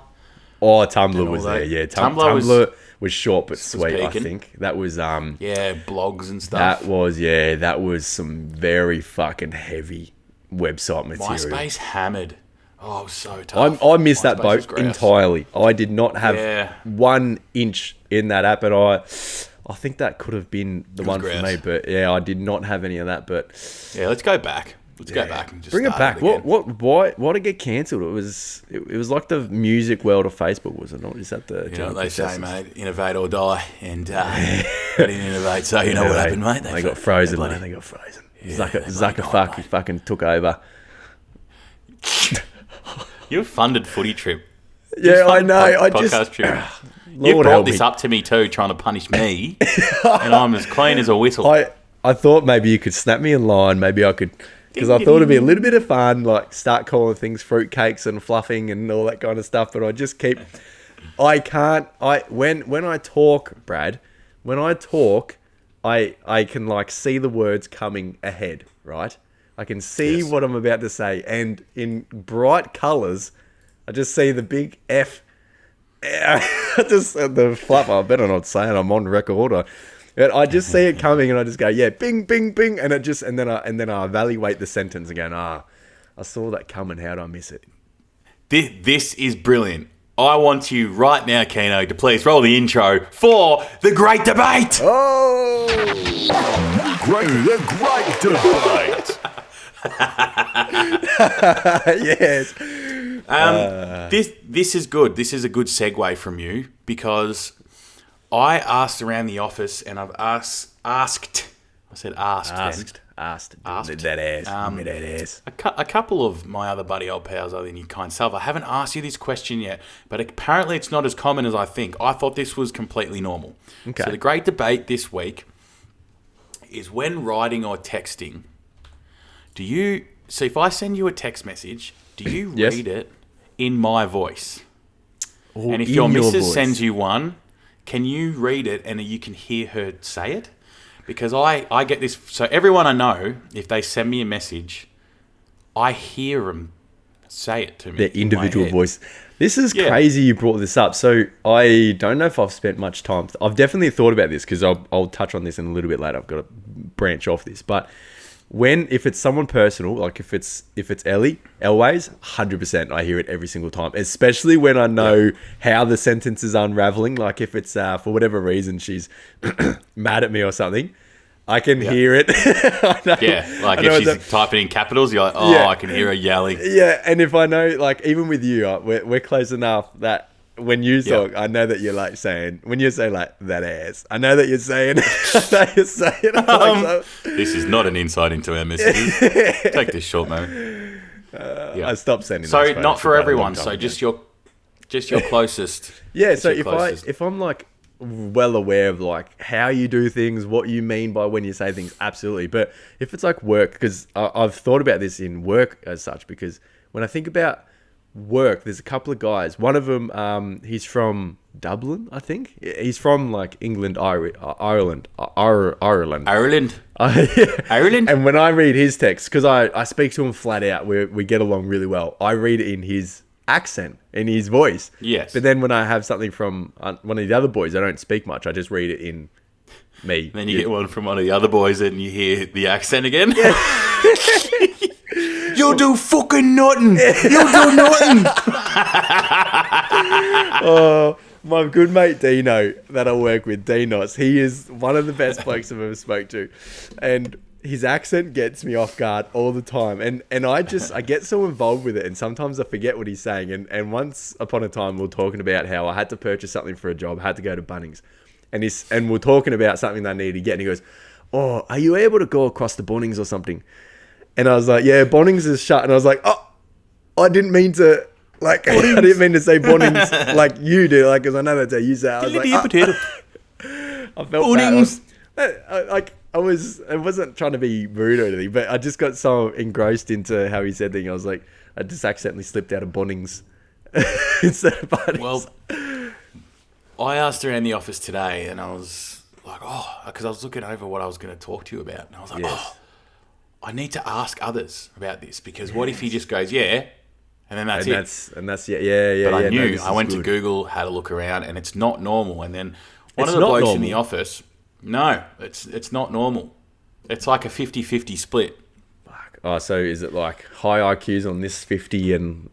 Oh, Tumblr was there. Yeah, Tumblr was short but sweet. I peaking. think that was blogs and stuff. that was some very fucking heavy website material. MySpace hammered. Oh, it was so tough. I missed that MySpace boat was grouse. entirely. I did not have 1 inch in that app, and I think that could have been the one grouse. for me. But yeah, I did not have any of that. But Yeah, let's go back. Let's go back and just bring it start back. again. Why did it get cancelled? It was like the music world of Facebook, was it not? Is that the You know what they say, consensus? mate? Innovate or die. And they didn't innovate, so you know what happened, mate? They got frozen, mate. They got frozen. Zucker fucking took over. You funded footy trip. Yeah, I know. I Podcast just trip. Lord You brought help this me. up to me too, trying to punish me, and I'm as clean as a whistle. I thought maybe you could snap me in line. Maybe I could, because I thought it'd be a little bit of fun, like start calling things fruitcakes and fluffing and all that kind of stuff. But I just keep, I can't. When I talk, Brad, when I talk, I can like see the words coming ahead, right? I can see what I'm about to say, and in bright colours, I just see the big F. Just the flap. I better not say it. I'm on record. I just see it coming, and I just go, yeah, bing, bing, bing, and then I evaluate the sentence again. I saw that coming. How did I miss it? This is brilliant. I want you right now, Keeno, to please roll the intro for the Great Debate. Oh, The great debate. yes. This is good. This is a good segue from you because I asked around the office and I've asked. I said asked. Asked. Asked. That ass. A couple of my other buddy old pals other than your kind self. I haven't asked you this question yet, but apparently it's not as common as I think. I thought this was completely normal. Okay. So the great debate this week is when writing or texting. So if I send you a text message, do you Yes. read it in my voice? Oh, And if in your missus voice. sends you one, can you read it and you can hear her say it? Because I get this. So everyone I know, if they send me a message, I hear them say it to me. Their in my individual head. voice. This is Yeah. crazy you brought this up. So I don't know if I've spent much time. I've definitely thought about this because I'll touch on this in a little bit later. I've got to branch off this. But if it's someone personal, like if it's Ellie, Elways, 100%, I hear it every single time. Especially when I know how the sentence is unraveling. Like if it's for whatever reason she's mad at me or something, I can hear it. I know, Yeah, like I know if she's it's typing in capitals, you're like, oh, Yeah. I can hear her yelling. yeah, and if I know, like even with you, we're close enough that when you talk, I know that you're like saying, when you say like that ass, I know that you're saying, This is not an insight into our messages. Take this short moment. I stopped sending. So those not photos for about a everyone. long time So ago. just your closest. Yeah. Just So your closest. if I'm like well aware of like how you do things, what you mean by when you say things, absolutely. But if it's like work, because I've thought about this in work as such, because when I think about work, there's a couple of guys. One of them, he's from Dublin, I think. He's from like England, Ireland. Ireland. Yeah. Ireland. And when I read his text, because I speak to him flat out, we get along really well. I read it in his accent, in his voice. Yes. But then when I have something from one of the other boys, I don't speak much. I just read it in me. Then you get one from one of the other boys and you hear the accent again. You do fucking nothing. You do nothing. Oh, my good mate Dino that I work with, Dinos, he is one of the best blokes I've ever spoke to. And his accent gets me off guard all the time. And I get so involved with it, and sometimes I forget what he's saying. And once upon a time, we were talking about how I had to purchase something for a job, had to go to Bunnings. And we're talking about something that I needed to get. And he goes, "Oh, are you able to go across the Bunnings or something?" And I was like, "Yeah, Bunnings is shut." And I was like, "Oh, I didn't mean to, like, I didn't mean to say Bunnings like you do, like, because I know that's how you say it." I was like, potato. I felt Bunnings. bad. I wasn't trying to be rude or anything, but I just got so engrossed into how he said things. I was like, I just accidentally slipped out of Bunnings instead of Bunnings. Well, I asked around the office today and I was like, because I was looking over what I was going to talk to you about. And I was like, I need to ask others about this, because what if he just goes, yeah, and then that's it. Yeah. But I knew. this I is went to good. Google, had a look around, and it's not normal. And then one It's of the not blokes in normal. the office, no, it's not normal. It's like a 50-50 split. Fuck. Oh, so is it like high IQs on this 50 and...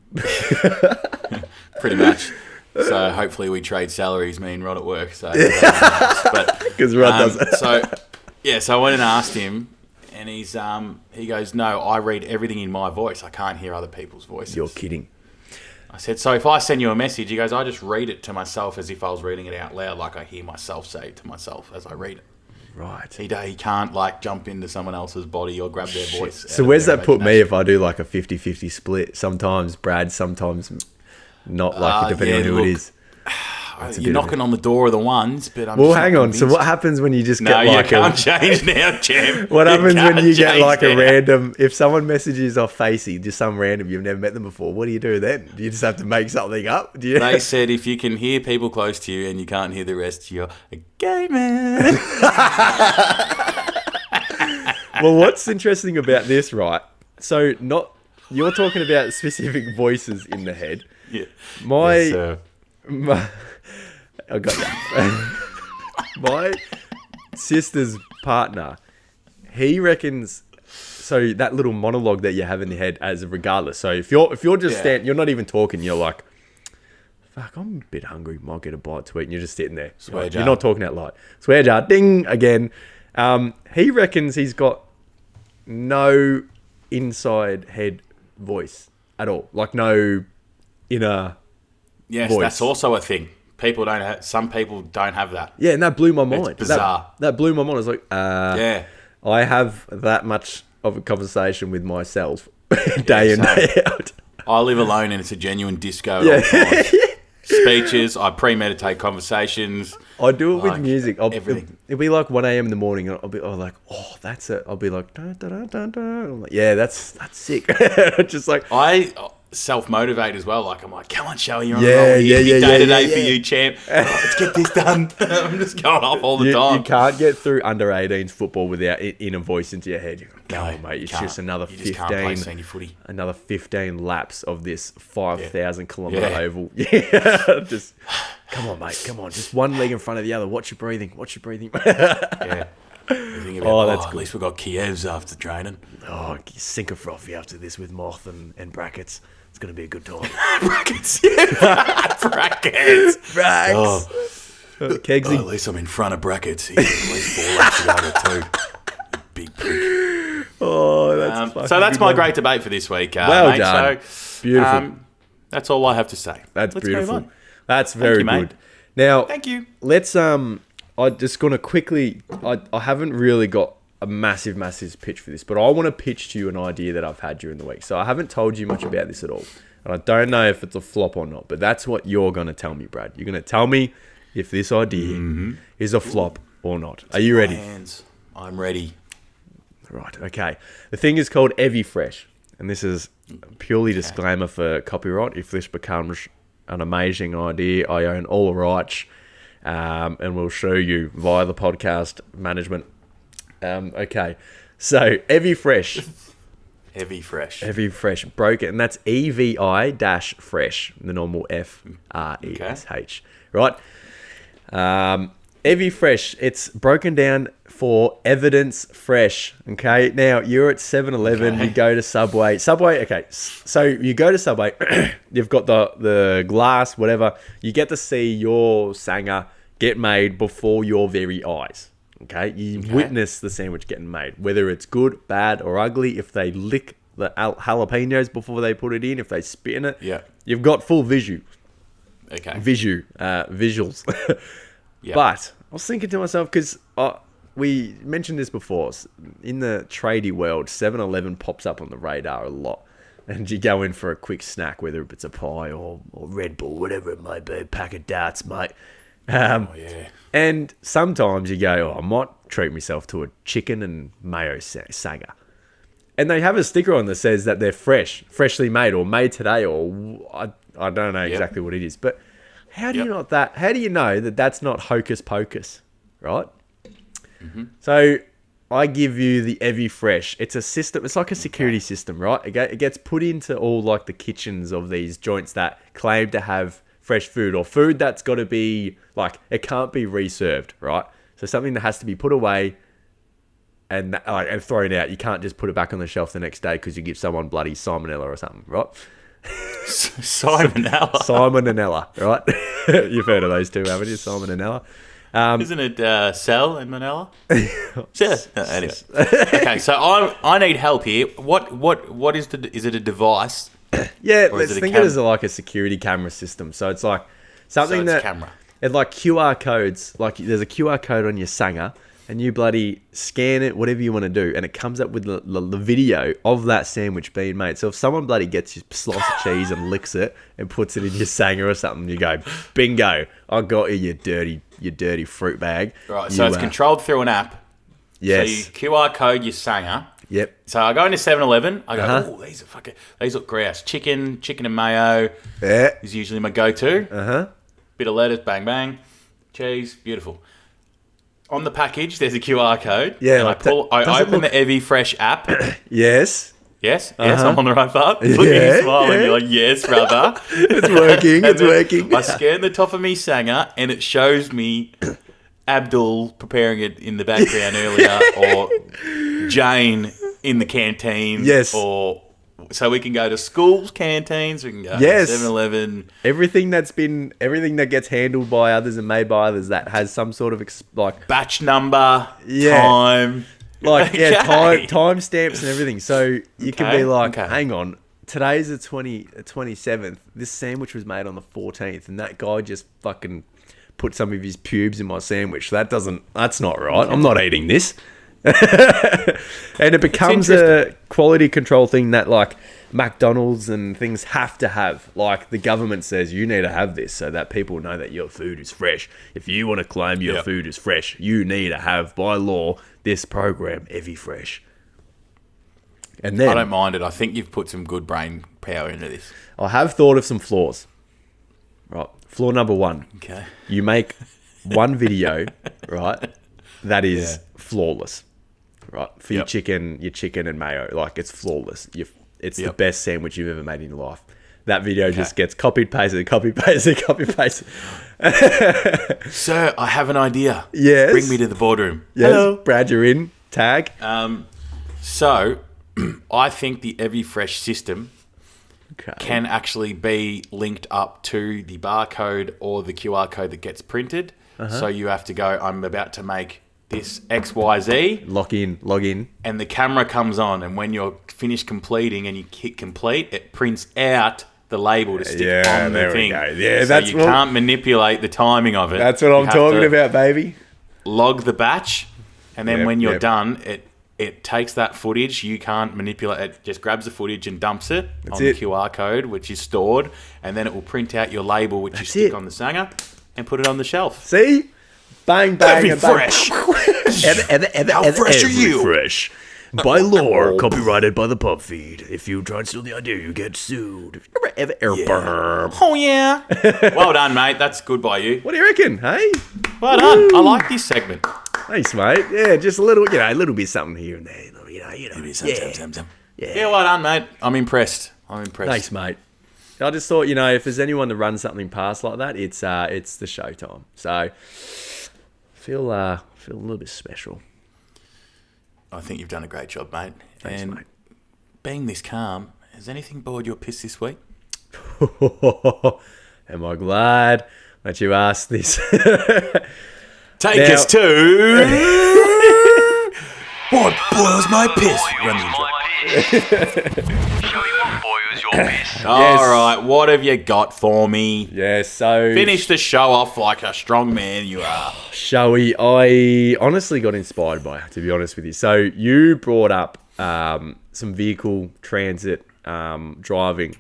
Pretty much. So hopefully we trade salaries, me and Rod at work. So, because Rod does it. So I went and asked him, and he goes, "No, I read everything in my voice. I can't hear other people's voices." You're kidding. I said, "So if I send you a message," he goes, "I just read it to myself as if I was reading it out loud, like I hear myself say it to myself as I read it." Right. He can't like jump into someone else's body or grab their voice. So where's that put me if I do like a 50-50 split? Sometimes Brad, sometimes not, like depending on who it is. You're knocking on the door of the ones, but I'm Well, just hang not on. So convinced. what happens when you just No, get like you can't change now, champ. What happens when can't you get change like a now. random, if someone messages off Facey, just some random, you've never met them before, what do you do then? Do you just have to make something up? Do you? They said if you can hear people close to you and you can't hear the rest, you're a gay man. Well, what's interesting about this, right? So you're talking about specific voices in the head. Yeah. My I got that. My sister's partner, he reckons, so that little monologue that you have in your head as regardless. So if you're just you're not even talking, you're like, fuck, I'm a bit hungry, might get a bite to eat, and you're just sitting there. Swear jar. You're not talking out loud. Swear jar, ding again. He reckons he's got no inside head voice at all, like no inner Yes, voice. that's also a thing. Some people don't have that. Yeah, and that blew my mind. bizarre. That blew my mind. I was like, Yeah. I have that much of a conversation with myself day in, day out. I live alone and it's a genuine disco. Yeah. At all times. Speeches, I premeditate conversations. I do it with Like, music. everything. It'll be like 1 a.m. in the morning, and I'll be like, oh, that's it. I'll be like, dun, dun, dun, dun, dun. I'm like, yeah, that's sick. Just like, I self-motivate as well. Like, I'm like, come on, Shelly, you're on Yeah, a roll. yeah, yeah, Day-to-day yeah, for yeah. you, champ. Let's get this done. I'm just going off all the you time. can't get through under 18s football without in a voice into your head. You go, come on, mate. It's can't. just another You just can't play 15. senior footy. Another 15 laps of this 5,000 kilometre Yeah. oval. Yeah, just come on, mate. Come on, just one leg in front of the other. Watch your breathing. Yeah. Oh, that's At least we got Kievs after training. Oh, sink a frothy after this with moth and brackets. It's going to be a good time. Brackets. Yeah. Brackets. Brax. Oh. Kegsy. At least I'm in front of brackets. He's at least 4 laps ago too. Big prick. Oh, that's fucking So that's good my one. great debate for this week. Well mate. done. So, Beautiful. that's all I have to say. That's Let's beautiful. Move on. That's very you, mate. good. Now, Thank you. let's I just gonna quickly. I haven't really got a massive pitch for this, but I want to pitch to you an idea that I've had during the week. So I haven't told you much about this at all, and I don't know if it's a flop or not. But that's what you're gonna tell me, Brad. You're gonna tell me if this idea is a flop or not. Are you ready? I'm ready. Right. Okay. The thing is called Everyfresh, and this is purely disclaimer for copyright. If this becomes an amazing idea, I own all the rights, and we'll show you via the podcast management. Okay. So Everyfresh. Everyfresh broken, and that's EVI-fresh, the normal FRESH, right? Everyfresh, it's broken down for evidence fresh. Okay, now you're at 7-Eleven, you go to Subway. Okay, so you go to Subway, you've got the glass, whatever. You get to see your sanger get made before your very eyes. Okay, you witness the sandwich getting made, whether it's good, bad, or ugly. If they lick the jalapenos before they put it in, if they spit in it, you've got full visuals. Yep. But I was thinking to myself, because we mentioned this before, in the tradie world, 7-Eleven pops up on the radar a lot. And you go in for a quick snack, whether it's a pie or Red Bull, whatever it may be, pack of darts, mate. And sometimes you go, I might treat myself to a chicken and mayo sanger. And they have a sticker on that says that they're freshly made, or made today, or I don't know exactly what it is. But how do you know that that's not hocus pocus, right? So I give you the Everyfresh. It's a system. It's like a security system, right? It gets put into all like the kitchens of these joints that claim to have fresh food, or food that's got to be like, it can't be reserved, right? So something that has to be put away and thrown out. You can't just put it back on the shelf the next day because you give someone bloody salmonella or something, right? Salmonella, right? You've heard of those two, haven't you? Salmonella. Isn't it Cell and Manella? Anyway. Okay, so I need help here. What is is it a device? Yeah, let's think of it as like a security camera system. So it's like something that camera. It like QR codes. Like there's a QR code on your sanger, and you bloody scan it, whatever you want to do, and it comes up with the video of that sandwich being made. So if someone bloody gets your slice of cheese and licks it and puts it in your sanger or something, you go, bingo! I got you, you dirty fruit bag. Right. So it's controlled through an app. Yes. So you QR code your sanger. Yep. So I go into 7-Eleven. I go, these look grouse. Chicken and mayo is usually my go-to. Bit of lettuce, bang, bang. Cheese, beautiful. On the package, there's a QR code. Yeah. I open the Everyfresh app. Yes. Yes, I'm on the right path. Look at you smiling. You're like, yes, brother. It's working. I scan the top of me sanger, and it shows me Abdul preparing it in the background earlier, or Jane in the canteen. Yes. Or so we can go to schools, canteens. We can go to 7-Eleven. Everything that gets handled by others and made by others that has some sort of batch number, time. Time stamps and everything. So you can be like, hang on, today's the 27th. This sandwich was made on the 14th, and that guy just fucking put some of his pubes in my sandwich. That's not right. I'm not eating this. And it becomes a quality control thing that like McDonald's and things have to have. Like the government says you need to have this so that people know that your food is fresh. If you want to claim your food is fresh, you need to have by law this program, Everyfresh. And then I don't mind it. I think you've put some good brain power into this. I have thought of some flaws. Right. Flaw number 1. Okay. You make one video, right, that is flawless. Right. For your chicken and mayo. Like it's flawless. It's the best sandwich you've ever made in your life. That video just gets copied, pasted. Sir, I have an idea. Yes. Bring me to the boardroom. Yes. Hello. Brad, you're in. Tag. So, I think the Everyfresh system can actually be linked up to the barcode or the QR code that gets printed. So you have to go, I'm about to make this XYZ. Log in. And the camera comes on, and when you're finished completing and you hit complete, it prints out the label to stick Yeah, on there the we thing. go. Yeah, so that's you what- can't manipulate the timing of it. That's what You I'm have talking to about, baby. Log the batch, and then Yep, when you're yep. done, it takes that footage. You can't manipulate it. Just grabs the footage and dumps it on it. the QR code, which is stored, and then it will print out your label, which you That's stick it. on the sanger, and put it on the shelf. See? Bang, bang, Every and bang. fresh. How fresh are you? Fresh. By law, copyrighted by the pub feed. If you try and steal the idea, you get sued. Oh yeah. Well done, mate. That's good by you. What do you reckon, hey? Well done. I like this segment. Thanks, mate. Yeah, just a little, a little bit something here and there. Yeah, well done, mate. I'm impressed. Thanks, mate. I just thought, if there's anyone to run something past like that, it's the Showtime. So, feel a little bit special. I think you've done a great job, mate. Thanks, and mate. being this calm, has anything bored your piss this week? Am I glad that you asked this? Take Now- us to what boils my piss. Run the intro. Show you what boils your piss. All right, what have you got for me? Yeah, so Finish the show off like a strong man you are. shall we? I honestly got inspired by it, to be honest with you. So you brought up some vehicle transit driving.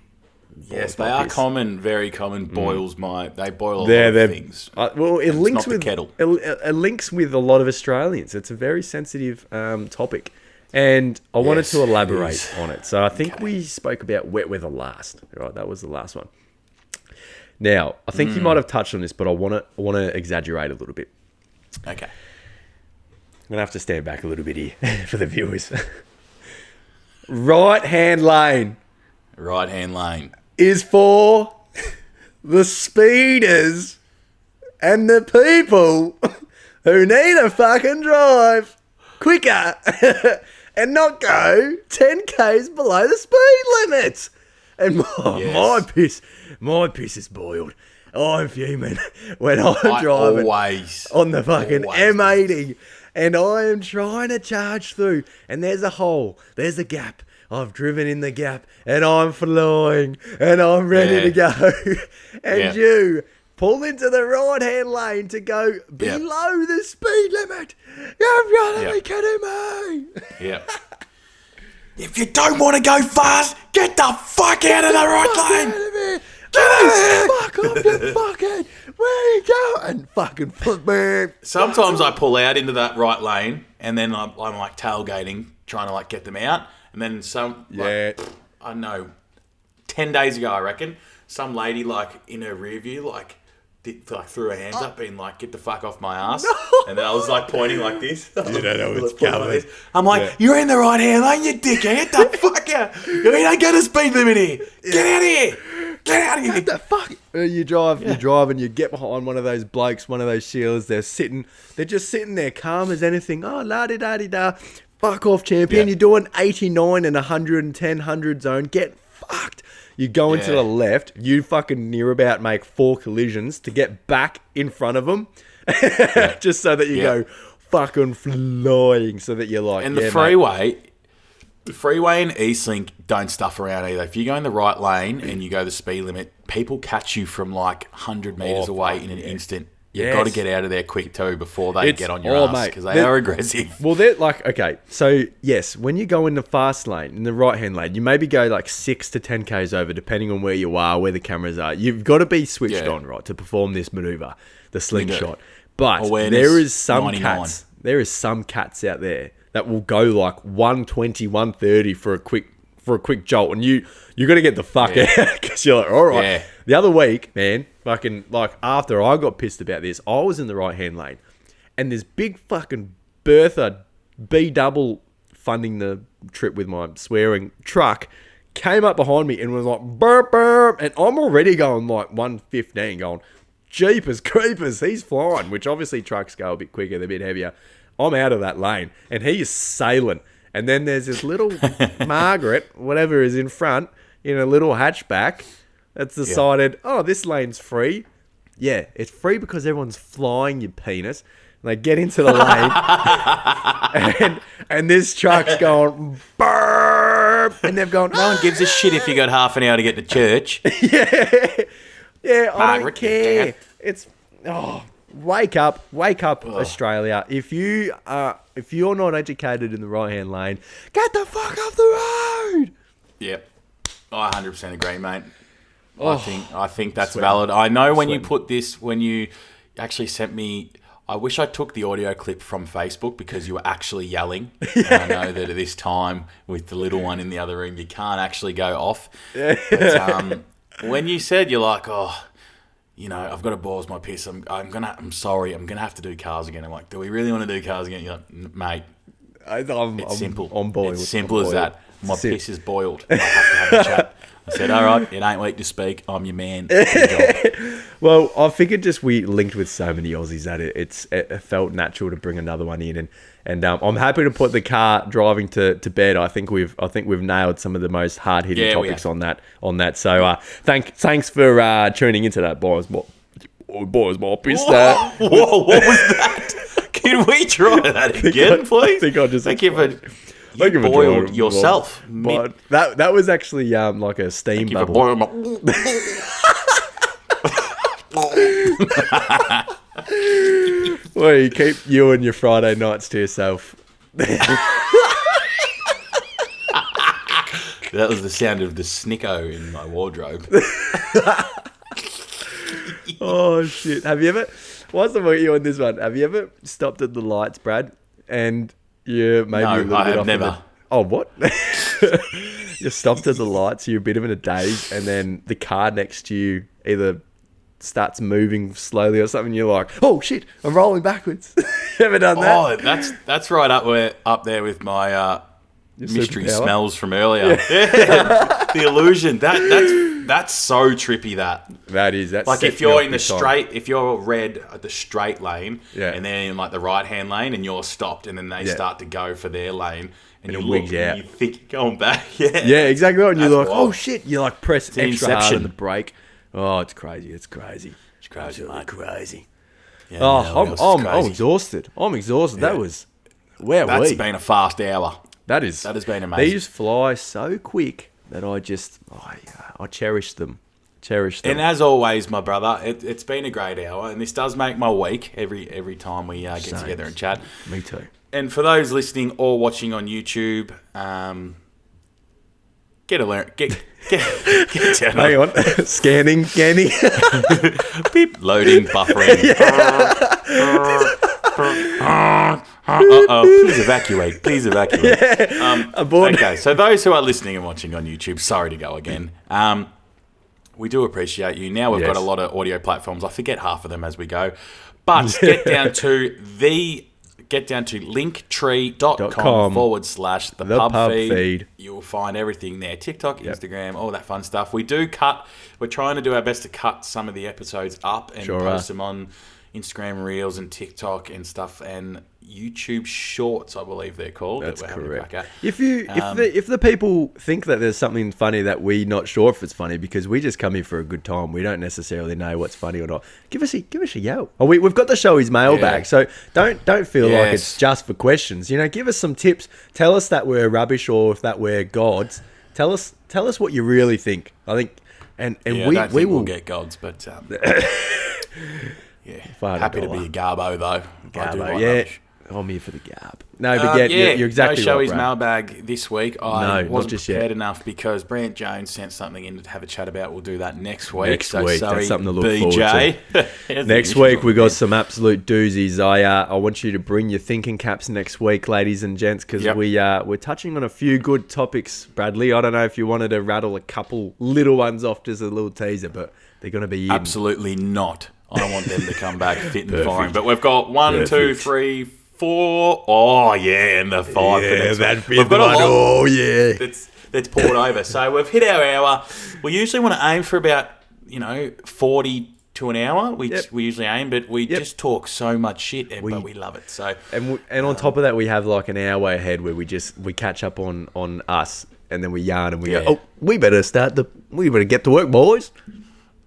Yes, my they are piss. common, very common. They boil a lot They're of things. well, it links not the with kettle. It links with a lot of Australians. It's a very sensitive topic, and I wanted Yes, to it elaborate is. on it. So I think we spoke about wet weather last. Right, that was the last one. Now I think you might have touched on this, but I want to exaggerate a little bit. Okay. I'm gonna have to stand back a little bit here for the viewers. Right hand lane Right hand lane. is for the speeders and the people who need to fucking drive quicker and not go 10 k's below the speed limit. And Yes. my piss is boiled. I'm fuming when I'm I driving always on the fucking always M80 and I am trying to charge through and there's a hole, there's a gap. I've driven in the gap and I'm flying and I'm ready to go. And Yeah. you pull into the right hand lane to go below the speed limit. You've got to be kidding me. Yeah. If you don't want to go fast, get the fuck out of the right lane. Fuck off, you fucking. Where are you going? Fucking fuck, man. Sometimes I pull out into that right lane, and then I'm like tailgating, trying to like get them out, and then Yeah. I don't know, 10 days ago I reckon, some lady like in her rear view threw her hands up, being like, "Get the fuck off my ass!" And then I was like pointing like this. You don't know what's Pointing like coming. this. I'm like, Yeah. "You're in the right hand lane, you dickhead! Get the fuck out! You ain't got a speed limit here! Get out of here! Get out of here!" What the fuck? You drive and you get behind one of those blokes, one of those shields. They're just sitting there calm as anything. Oh, la-di-da-di-da. Fuck off, champion. Yeah. You're doing 89 and 110, 100 zone. Get fucked. You go into Yeah. the left. You fucking near about make 4 collisions to get back in front of them. Just so that you go fucking flying so that you're like, And yeah, the mate. freeway and Eastlink don't stuff around either. If you go in the right lane and you go the speed limit, people catch you from like 100 metres away in an instant. You've Yes. got to get out of there quick too before they get on your ass mate, because they are aggressive. Well, they're like, okay, so yes, when you go in the fast lane, in the right-hand lane, you maybe go like 6 to 10 k's over, depending on where you are, where the cameras are. You've got to be switched Yeah. on, right, to perform this maneuver, the slingshot. do. But Awareness, there is some 99. cats. There is some cats out there that will go like 120, 130 for a quick jolt, and you got to get the fuck out because you're like, all right. Yeah. The other week, man, fucking like after I got pissed about this, I was in the right hand lane, and this big fucking Bertha B double funding the trip with my swearing truck came up behind me and was like burp burp, and I'm already going like 115, going jeepers creepers, he's flying. Which obviously trucks go a bit quicker, they're a bit heavier. I'm out of that lane, and he is sailing. And then there's this little Margaret, whatever is in front, in a little hatchback, that's decided, oh, this lane's free. Yeah, it's free because everyone's flying, you penis. And they get into the lane, and this truck's going, burr, and they've gone, No one gives a shit if you got half an hour to get to church. yeah, I don't Margaret, care. Dad. It's wake up, Australia. If you're not educated in the right hand lane, get the fuck off the road. Yep, I 100% agree, mate. Oh, I think that's sweating. valid. I know when you Sweating. put this, when you actually sent me, I wish I took the audio clip from Facebook because you were actually yelling. And I know that at this time with the little one in the other room, you can't actually go off. But when you said you're like, oh, you know, I've got to balls my piss. I'm sorry. I'm gonna have to do cars again. I'm like, do we really want to do cars again? You're like, mate, it's simple. I'm boiled. It's simple I'm as boiled. that. My Sim- piss is boiled. I have to have a chat. I said, all right, it ain't weak to speak. I'm your man. Good job. Well, I figured just we linked with so many Aussies that it felt natural to bring another one in, and I'm happy to put the car driving to bed. I think we've nailed some of the most hard hitting Yeah, we topics have. on that. So thanks for tuning into that, boys. Boys, my piss that. Whoa, what was that? Can we try that again, please? I think I just Thank you for... Thank You for boiled drawing- yourself. But that was actually like a steam Thank you for bubble. boiling my... Well, you keep you and your Friday nights to yourself. That was the sound of the snicko in my wardrobe. Oh shit! Have you ever? What's the point you on this one? Have you ever stopped at the lights, Brad? And you maybe No, a little I bit have off never. in the- Oh, what? You stopped at the lights. You're a bit of in a daze, and then the car next to you either starts moving slowly or something. You're like, "Oh shit! I'm rolling backwards." You ever done that? Oh, that's right up there with my mystery superpower? smells from earlier. Yeah. The illusion. That's so trippy. That's Like sets if me you're off in the big time. straight, if you're red at the straight lane, Yeah. and then in like the right hand lane, and you're stopped, and then they Yeah. start to go for their lane, and And you it look, wigs and out. you think you're going back. Yeah, Yeah, exactly. And you're That's like, wild. "Oh shit!" You like press an extra hard inception. on the brake. Oh, it's crazy. It's crazy. It's crazy, Absolutely mate. crazy. Yeah, Oh, no, I'm else is crazy. exhausted. I'm exhausted. That Yeah. was where That's we. been a fast hour. That has been amazing. These fly so quick that I cherish them. And as always, my brother, it's been a great hour, and this does make my week every time we get Same. together and chat. Me too. And for those listening or watching on YouTube, get down. Hang on. Scanning. Beep. Loading, buffering. Please evacuate. Aboard. Okay, so those who are listening and watching on YouTube, sorry to go again. We do appreciate you. Now we've got Yes. a lot of audio platforms. I forget half of them as we go. But get down to linktree.com /the The pub pub feed. feed. You'll find everything there. TikTok, Instagram, all that fun stuff. We're trying to do our best to cut some of the episodes up and Sure post are. them on Instagram Reels and TikTok and stuff, and YouTube Shorts, I believe they're called. That's that we're having a correct. crack at. If the people think that there's something funny that we're not sure if it's funny because we just come here for a good time, we don't necessarily know what's funny or not. Give us a yell. Oh, we've got the show his mailbag, Yeah. so don't feel like Yes. it's just for questions. You know, give us some tips. Tell us that we're rubbish or if that we're gods. Tell us what you really think. I think, and Yeah, I we don't think will we'll get gods, but yeah, Find a happy to dollar. be a garbo though. I do Garbo, like yeah. rubbish. I'm here for the garb. No, but you're exactly no show right, his Brad. mailbag this week. No, I not wasn't just prepared yet. enough because Brant Jones sent something in to have a chat about. We'll do that next week. Next so week, sorry, that's something to look BJ. Next week we got some absolute doozies. I want you to bring your thinking caps next week, ladies and gents, because Yep. we're touching on a few good topics. Bradley, I don't know if you wanted to rattle a couple little ones off, just a little teaser, but they're going to be in. Absolutely not. I want them to come back fit and Perfect. firing. But we've got 1, 2, Perfect. 3, 4. Oh yeah, and the 5 for next week. We've got a lot. Oh yeah. That's poured over. So we've hit our hour. We usually want to aim for about 40 to an hour. We usually aim, but we just talk so much shit, but we love it. So And on top of that, we have like an hour ahead where we catch up on us, and then we yarn and we Yeah. go, oh, we better get to work, boys.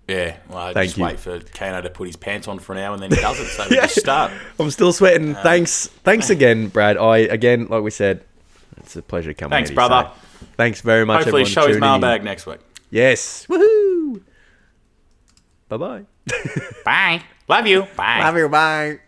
yeah, well, I Thank just you. wait for Keeno to put his pants on for an hour and then he doesn't. So we just start. I'm still sweating. Thanks again, Brad. Like we said, It's a pleasure coming. Thanks, Eddie, brother. so thanks very much. Hopefully, everyone show his tuning in. mailbag next week. Yes. Woohoo! Bye bye. Bye. Love you. Bye. Love you. Bye.